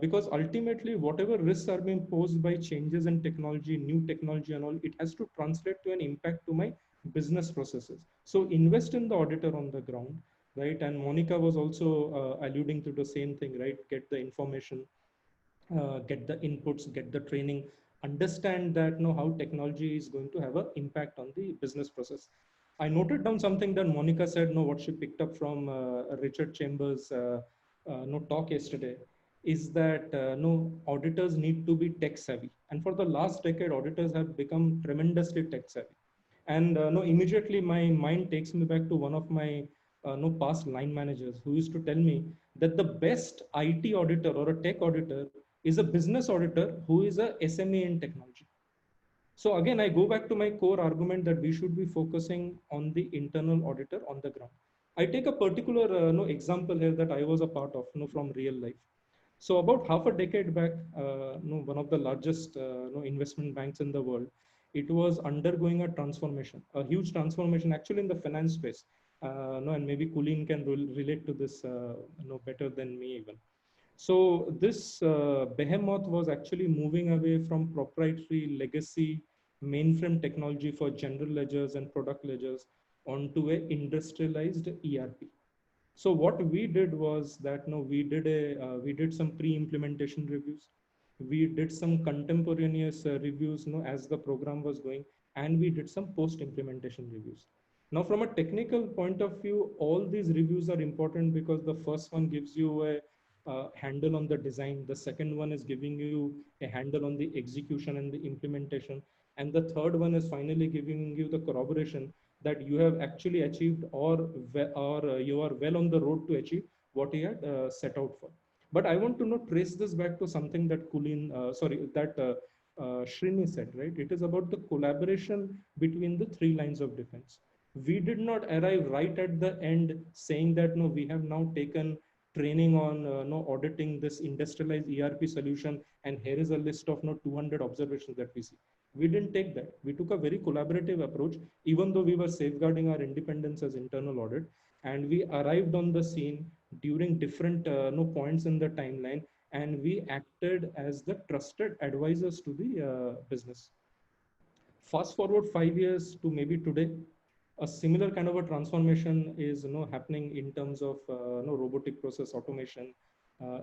Because ultimately, whatever risks are being posed by changes in technology, new technology and all, it has to translate to an impact to my business processes. So invest in the auditor on the ground, right? And Monica was also alluding to the same thing, right? Get the information, get the inputs, get the training, understand that how technology is going to have an impact on the business process. I noted down something that Monica said, no, what she picked up from Richard Chambers' no talk yesterday is that no, auditors need to be tech savvy. And for the last decade, auditors have become tremendously tech savvy. And no, immediately my mind takes me back to one of my no past line managers who used to tell me that the best IT auditor or a tech auditor is a business auditor who is a SME in technology. So again, I go back to my core argument that we should be focusing on the internal auditor on the ground. I take a particular no example here that I was a part of, no, from real life. So about half a decade back, no, one of the largest no investment banks in the world, it was undergoing a transformation, a huge transformation, actually in the finance space. No, and maybe Kulin can relate to this no better than me even. So this behemoth was actually moving away from proprietary legacy mainframe technology for general ledgers and product ledgers onto a industrialized ERP. So what we did was that no, we did some pre-implementation reviews, we did some contemporaneous reviews, as the program was going, and we did some post-implementation reviews. Now, from a technical point of view, all these reviews are important because the first one gives you a handle on the design. The second one is giving you a handle on the execution and the implementation. And the third one is finally giving you the corroboration that you have actually achieved or you are well on the road to achieve what you had set out for. But I want to trace this back to something that Srini said, right? It is about the collaboration between the three lines of defense. We did not arrive right at the end saying that no, we have now taken training on no auditing this industrialized ERP solution, and here is a list of 200 observations that we see. We didn't take that. We took a very collaborative approach, even though we were safeguarding our independence as internal audit, and we arrived on the scene during different no points in the timeline, and we acted as the trusted advisors to the business. Fast forward 5 years to maybe today, a similar kind of a transformation is happening in terms of robotic process automation,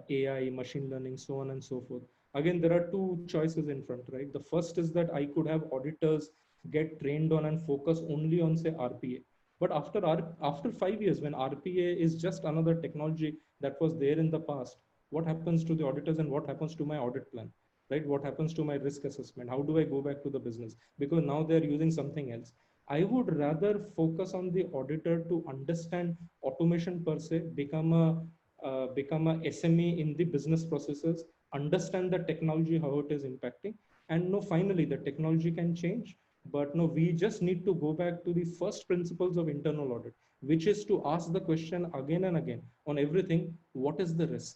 AI, machine learning, so on and so forth. Again, there are two choices in front, right? The first is that I could have auditors get trained on and focus only on, say, RPA. But after 5 years, when RPA is just another technology that was there in the past, what happens to the auditors and what happens to my audit plan, right? What happens to my risk assessment? How do I go back to the business? Because now they're using something else. I would rather focus on the auditor to understand automation per se, become a SME in the business processes, understand the technology, how it is impacting, and finally the technology can change, but we just need to go back to the first principles of internal audit, which is to ask the question again and again on everything: what is the risk?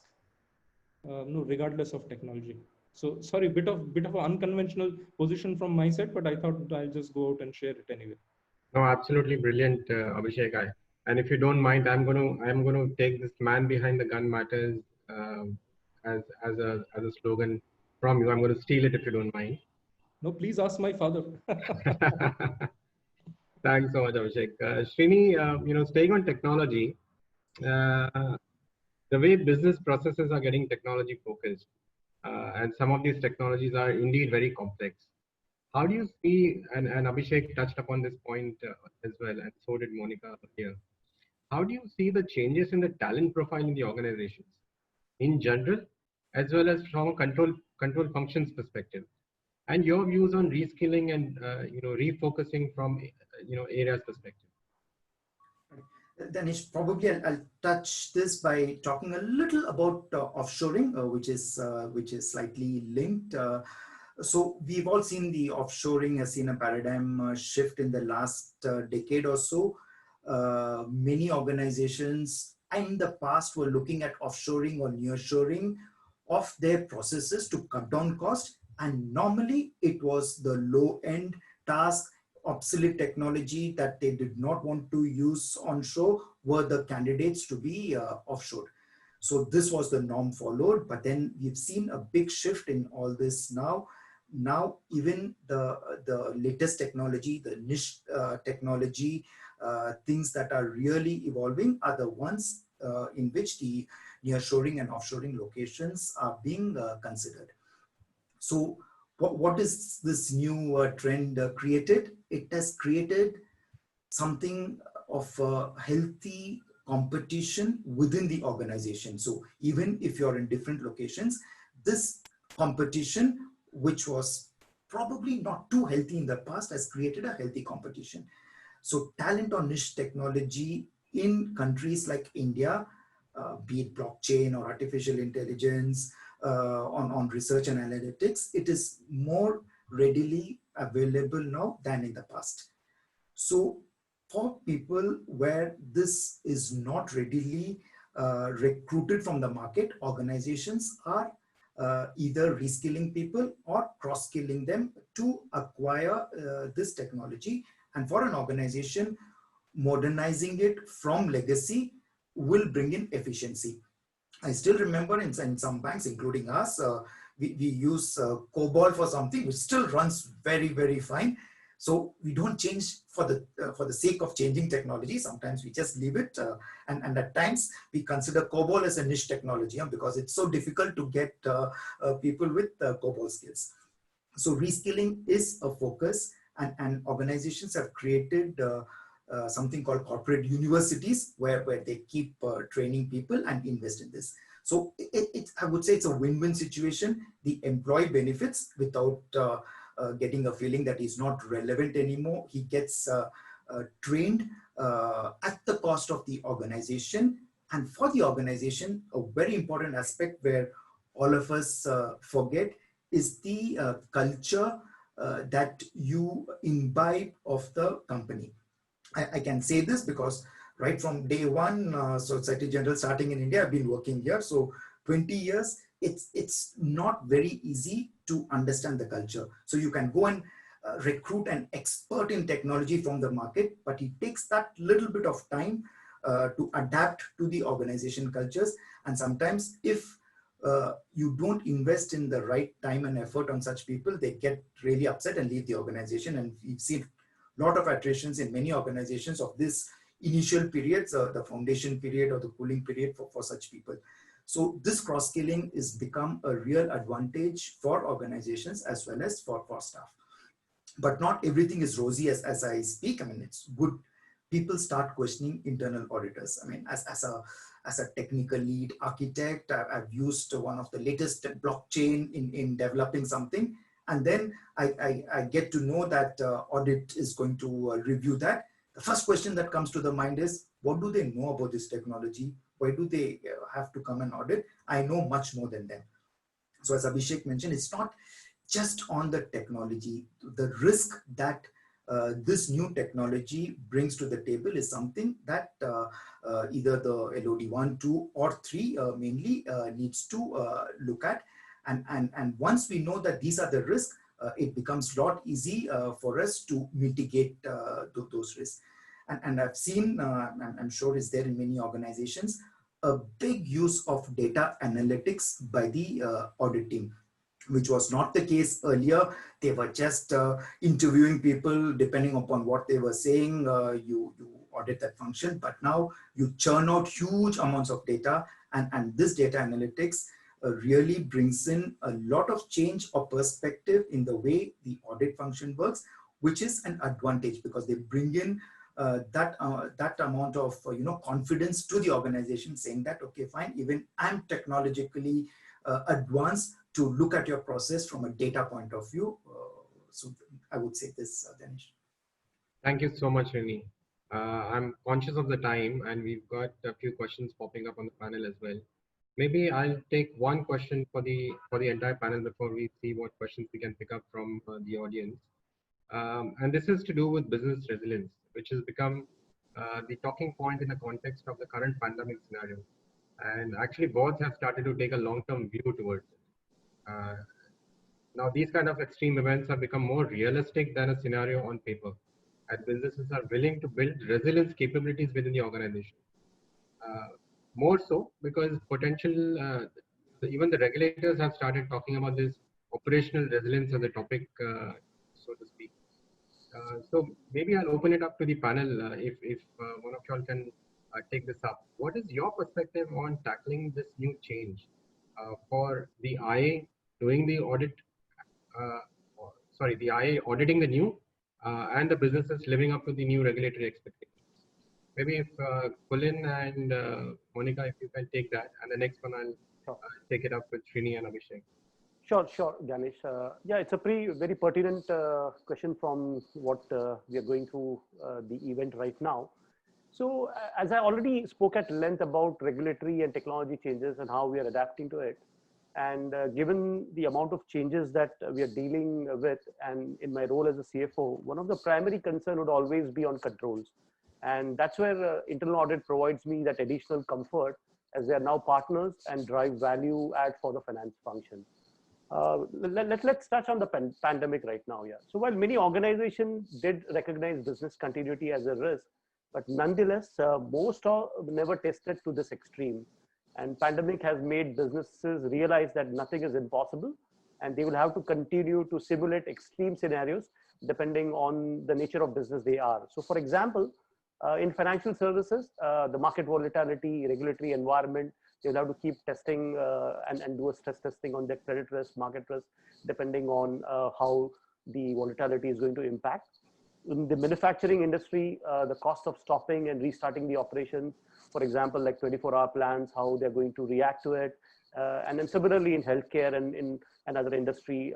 Regardless of technology. So sorry, bit of an unconventional position from my side, but I thought I'll just go out and share it anyway.
No, absolutely brilliant, Abhishek. And if you don't mind, I'm going to take this "man behind the gun matters" as a slogan from you. I'm going to steal it if you don't mind.
No, please ask my father.
Thanks so much, Abhishek. Srini, staying on technology, the way business processes are getting technology focused, and some of these technologies are indeed very complex. How do you see, and Abhishek touched upon this point as well, and so did Monica here. How do you see the changes in the talent profile in the organizations in general, as well as from a control functions perspective, and your views on reskilling and refocusing from areas perspective?
Danish, probably I'll touch this by talking a little about offshoring, which is slightly linked. So we've all seen the offshoring has seen a paradigm shift in the last decade or so. Many organizations in the past were looking at offshoring or nearshoring of their processes to cut down cost, and normally it was the low-end task, obsolete technology that they did not want to use onshore were the candidates to be offshore. So this was the norm followed, but then we've seen a big shift in all this now. Now even the latest technology, the niche technology, things that are really evolving are the ones in which the nearshoring and offshoring locations are being considered. So what is this new trend created? It has created something of a healthy competition within the organization. So even if you're in different locations, this competition, which was probably not too healthy in the past, has created a healthy competition. So talent on niche technology in countries like India, be it blockchain or artificial intelligence, on research and analytics, it is more readily available now than in the past. So for people where this is not readily recruited from the market, organizations are either reskilling people or cross-skilling them to acquire this technology. And for an organization, modernizing it from legacy will bring in efficiency. I still remember in some banks, including us, we use COBOL for something which still runs very, very fine. So we don't change for the sake of changing technology. Sometimes we just leave it, and at times we consider COBOL as a niche technology because it's so difficult to get people with COBOL skills. So reskilling is a focus, and organizations have created something called corporate universities where they keep training people and invest in this. So I would say it's a win-win situation. The employee benefits without getting a feeling that he's not relevant anymore. He gets trained at the cost of the organization. And for the organization, a very important aspect where all of us forget is the culture that you imbibe of the company. I can say this because right from day one, Societe Generale starting in India, I've been working here. So 20 years, it's not very easy to understand the culture. So you can go and recruit an expert in technology from the market, but it takes that little bit of time to adapt to the organization cultures. And sometimes if you don't invest in the right time and effort on such people, they get really upset and leave the organization. And we've seen a lot of attritions in many organizations of this initial periods, the foundation period or the cooling period for such people. So this cross-skilling is become a real advantage for organizations as well as for staff. But not everything is rosy as I speak. I mean, it's good. People start questioning internal auditors. I mean, as a technical lead architect, I've used one of the latest blockchain in developing something. And then I get to know that audit is going to review that. The first question that comes to the mind is, what do they know about this technology? Why do they have to come and audit? I know much more than them. So as Abhishek mentioned, it's not just on the technology. The risk that this new technology brings to the table is something that either the LOD 1, 2, or 3 mainly needs to look at. And once we know that these are the risks, it becomes a lot easy for us to mitigate those risks. And I've seen, I'm sure it's there in many organizations, a big use of data analytics by the audit team, which was not the case earlier. They were just interviewing people depending upon what they were saying. You audit that function, but now you churn out huge amounts of data, and this data analytics really brings in a lot of change or perspective in the way the audit function works, which is an advantage because they bring in that amount of confidence to the organization, saying that, okay, fine, even I'm technologically advanced to look at your process from a data point of view. So I would say this, Danish.
Thank you so much, Rini. I'm conscious of the time, and we've got a few questions popping up on the panel as well. Maybe I'll take one question for the entire panel before we see what questions we can pick up from the audience. And this is to do with business resilience, which has become the talking point in the context of the current pandemic scenario. And actually, boards have started to take a long-term view towards it. Now, these kind of extreme events have become more realistic than a scenario on paper, and businesses are willing to build resilience capabilities within the organization. more so because potential, even the regulators have started talking about this operational resilience as a topic, so to speak. So maybe I'll open it up to the panel if one of y'all can take this up. What is your perspective on tackling this new change for the IA doing the audit? The IA auditing the new and the businesses living up to the new regulatory expectations. Maybe if Kulin and Monica, if you can take that, and the next one I'll take it up with Srini and Abhishek.
Sure, Ganesh. Yeah, it's a very pertinent question from what we are going through the event right now. So as I already spoke at length about regulatory and technology changes and how we are adapting to it, and given the amount of changes that we are dealing with, and in my role as a CFO, one of the primary concern would always be on controls. And that's where internal audit provides me that additional comfort, as they are now partners and drive value add for the finance function. Let's touch on the pandemic right now. Yeah. So while many organizations did recognize business continuity as a risk, but nonetheless, most are never tested to this extreme. And pandemic has made businesses realize that nothing is impossible, and they will have to continue to simulate extreme scenarios depending on the nature of business they are. So for example, in financial services, the market volatility, regulatory environment, they'll have to keep testing and do a stress testing on their credit risk, market risk, depending on how the volatility is going to impact. In the manufacturing industry, the cost of stopping and restarting the operation, for example, like 24-hour plans, how they're going to react to it. And then similarly in healthcare and in another industry,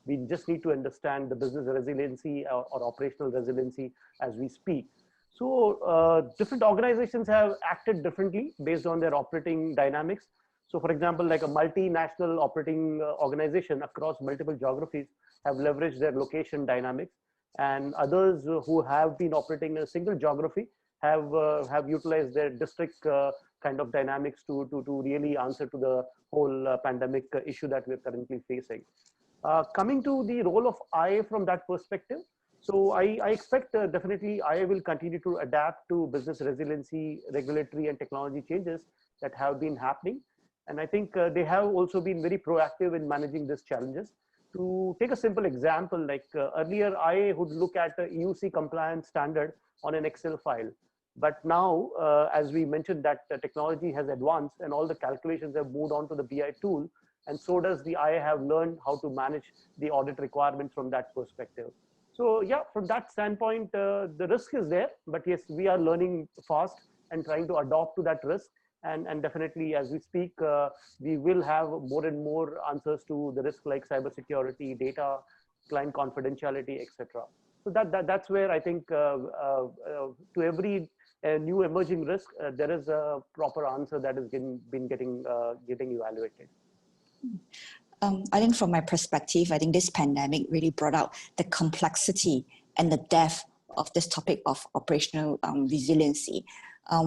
we just need to understand the business resiliency or operational resiliency as we speak. So different organizations have acted differently based on their operating dynamics. So for example, like a multinational operating organization across multiple geographies have leveraged their location dynamics, and others who have been operating in a single geography have utilized their district kind of dynamics to really answer to the whole pandemic issue that we're currently facing. Coming to the role of IA from that perspective, so I expect definitely IA will continue to adapt to business resiliency, regulatory and technology changes that have been happening. And I think they have also been very proactive in managing these challenges. To take a simple example, like earlier IA would look at the EUC compliance standard on an Excel file. But now, as we mentioned, that technology has advanced and all the calculations have moved on to the BI tool. And so does the IA have learned how to manage the audit requirements from that perspective. So yeah, from that standpoint, the risk is there, but yes, we are learning fast and trying to adapt to that risk. And definitely as we speak, we will have more and more answers to the risk like cybersecurity, data, client confidentiality, etc. So that's where I think to every new emerging risk, there is a proper answer that has been getting evaluated.
I think from my perspective, I think this pandemic really brought out the complexity and the depth of this topic of operational resiliency.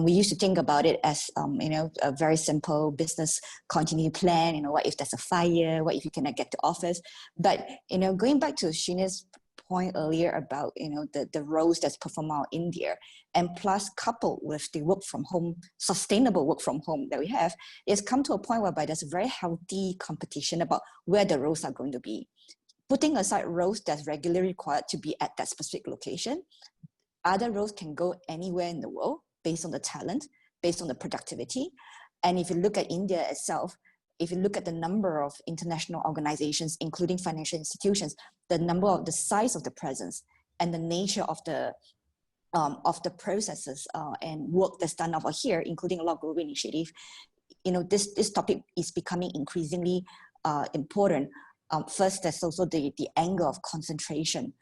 We used to think about it as, a very simple business continuity plan. What if there's a fire? What if you cannot get to office? But, going back to Srini's point earlier about, the roles that's performed out in India, and plus coupled with the work from home, sustainable work from home that we have, it's come to a point whereby there's a very healthy competition about where the roles are going to be. Putting aside roles that's regularly required to be at that specific location, other roles can go anywhere in the world based on the talent, based on the productivity. And if you look at India itself, if you look at the number of international organizations, including financial institutions, the size of the presence and the nature of the processes and work that's done over here, including a lot of global initiative, this topic is becoming increasingly important. First, there's also the angle of concentration.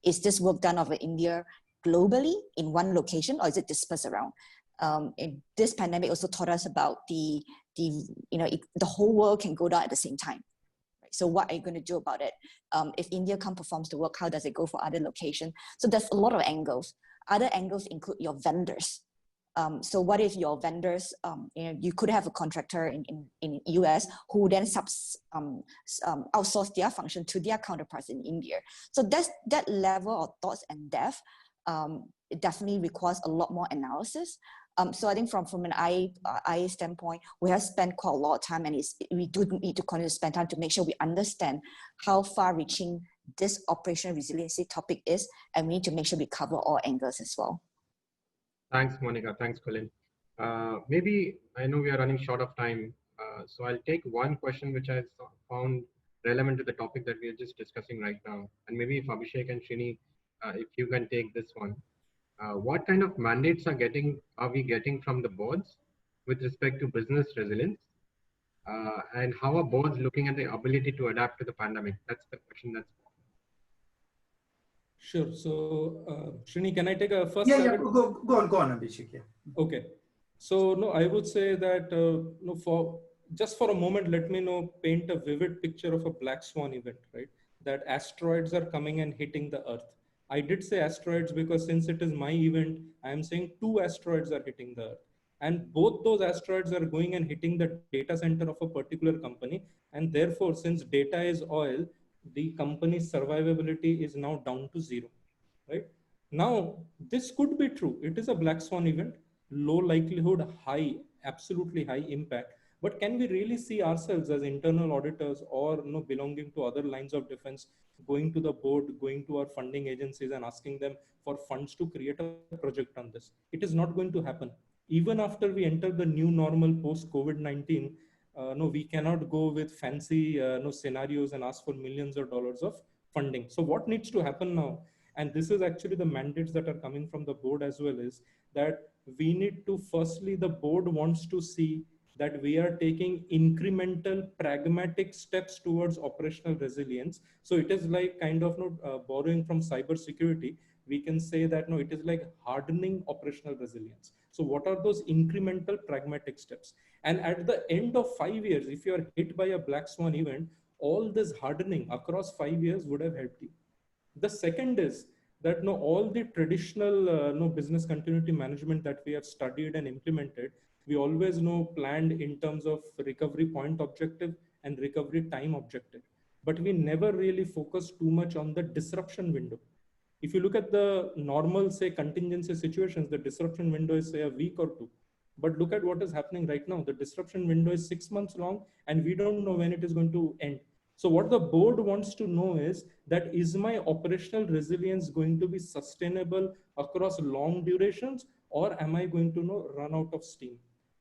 Is this work done over India globally in one location, or is it dispersed around? This pandemic also taught us about the whole world can go down at the same time. Right? So what are you going to do about it? If India can't perform the work, how does it go for other locations? So there's a lot of angles. Other angles include your vendors. So what if your vendors, you could have a contractor in US who then outsource their function to their counterparts in India. So that level of thoughts and depth, it definitely requires a lot more analysis. So I think from an IA standpoint, we have spent quite a lot of time, and we do need to continue to spend time to make sure we understand how far-reaching this operational resiliency topic is, and we need to make sure we cover all angles as well.
Thanks, Monica. Thanks, Colin. Maybe, I know we are running short of time, so I'll take one question which I found relevant to the topic that we are just discussing right now. And maybe if Abhishek and Srini, if you can take this one. What kind of mandates are we getting from the boards with respect to business resilience? And how are boards looking at the ability to adapt to the pandemic? That's the question that's.
Sure. So, Srini, can I take a first?
Yeah, go on, Abhishek. Yeah.
Okay. So, no, I would say that, no, for a moment, let me paint a vivid picture of a black swan event, right? That asteroids are coming and hitting the Earth. I did say asteroids because since it is my event, I am saying 2 asteroids are hitting the Earth. And both those asteroids are going and hitting the data center of a particular company. And therefore, since data is oil, the company's survivability is now down to 0, right? Now, this could be true. It is a black swan event, low likelihood, high, absolutely high impact. But can we really see ourselves as internal auditors or belonging to other lines of defense, going to the board, going to our funding agencies and asking them for funds to create a project on this? It is not going to happen. Even after we enter the new normal post-COVID-19, no, we cannot go with fancy scenarios and ask for millions of dollars of funding. So what needs to happen now? And this is actually the mandates that are coming from the board as well, is that we need to, firstly, the board wants to see that we are taking incremental pragmatic steps towards operational resilience. So it is like kind of borrowing from cybersecurity. We can say that no, it is like hardening operational resilience. So what are those incremental pragmatic steps? And at the end of 5 years, if you are hit by a black swan event, all this hardening across 5 years would have helped you. The second is that all the traditional business continuity management that we have studied and implemented, we always planned in terms of recovery point objective and recovery time objective. But we never really focused too much on the disruption window. If you look at the normal, say, contingency situations, the disruption window is, say, a week or 2. But look at what is happening right now. The disruption window is 6 months long, and we don't know when it is going to end. So what the board wants to know is my operational resilience going to be sustainable across long durations, or am I going to run out of steam?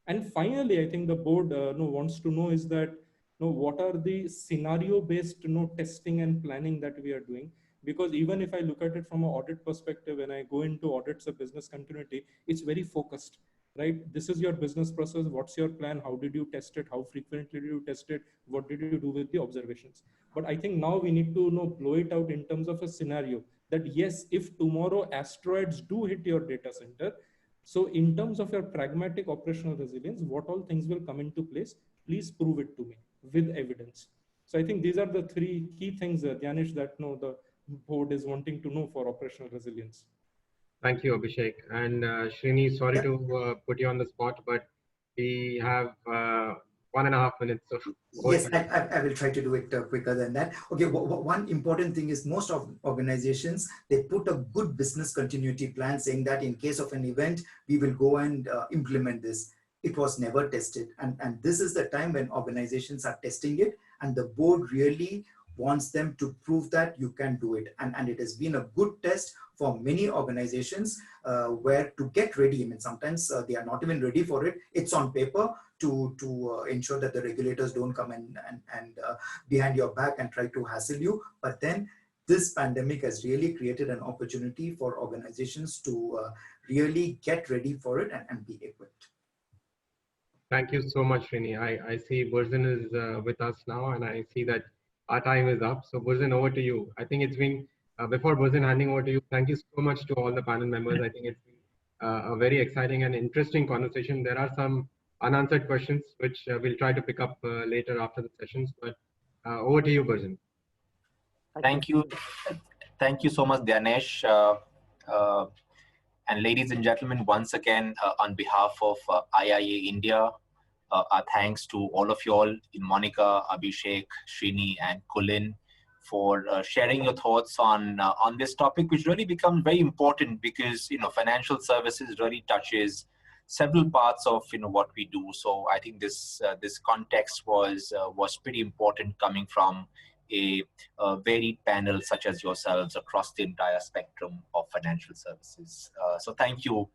And finally, I think the board wants to know is that what are the scenario-based testing and planning that we are doing? Because even if I look at it from an audit perspective, when I go into audits of business continuity, it's very focused. Right? This is your business process. What's your plan? How did you test it? How frequently did you test it? What did you do with the observations? But I think now we need to blow it out in terms of a scenario that yes, if tomorrow asteroids do hit your data center, so in terms of your pragmatic operational resilience, what all things will come into place? Please prove it to me with evidence. So I think these are the 3 key things, Dhyanesh, that the board is wanting to know for operational resilience.
Thank you, Abhishek. And Srini, sorry to put you on the spot, but we have 1.5 minutes. So
yes, I will try to do it quicker than that. Okay, one important thing is most of organizations, they put a good business continuity plan saying that in case of an event, we will go and implement this. It was never tested. And this is the time when organizations are testing it, and the board really wants them to prove that you can do it. And it has been a good test for many organizations where to get ready. I mean, sometimes they are not even ready for it. It's on paper to ensure that the regulators don't come and behind your back and try to hassle you. But then this pandemic has really created an opportunity for organizations to really get ready for it and be equipped.
Thank you so much, Srini. I see Burzin is with us now, and I see that our time is up. So Burzin, over to you. I think it's been, before Burzin handing over to you, thank you so much to all the panel members. I think it's been a very exciting and interesting conversation. There are some unanswered questions, which we'll try to pick up later after the sessions, but over to you, Burzin.
Thank you. Thank you so much, Dhyanesh. And ladies and gentlemen, once again, on behalf of IIA India, our thanks to all of you all, Monica, Abhishek, Srini, and Colin, for sharing your thoughts on this topic, which really becomes very important because financial services really touches several parts of what we do. So I think this context was pretty important, coming from a varied panel such as yourselves across the entire spectrum of financial services. So thank you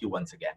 once again.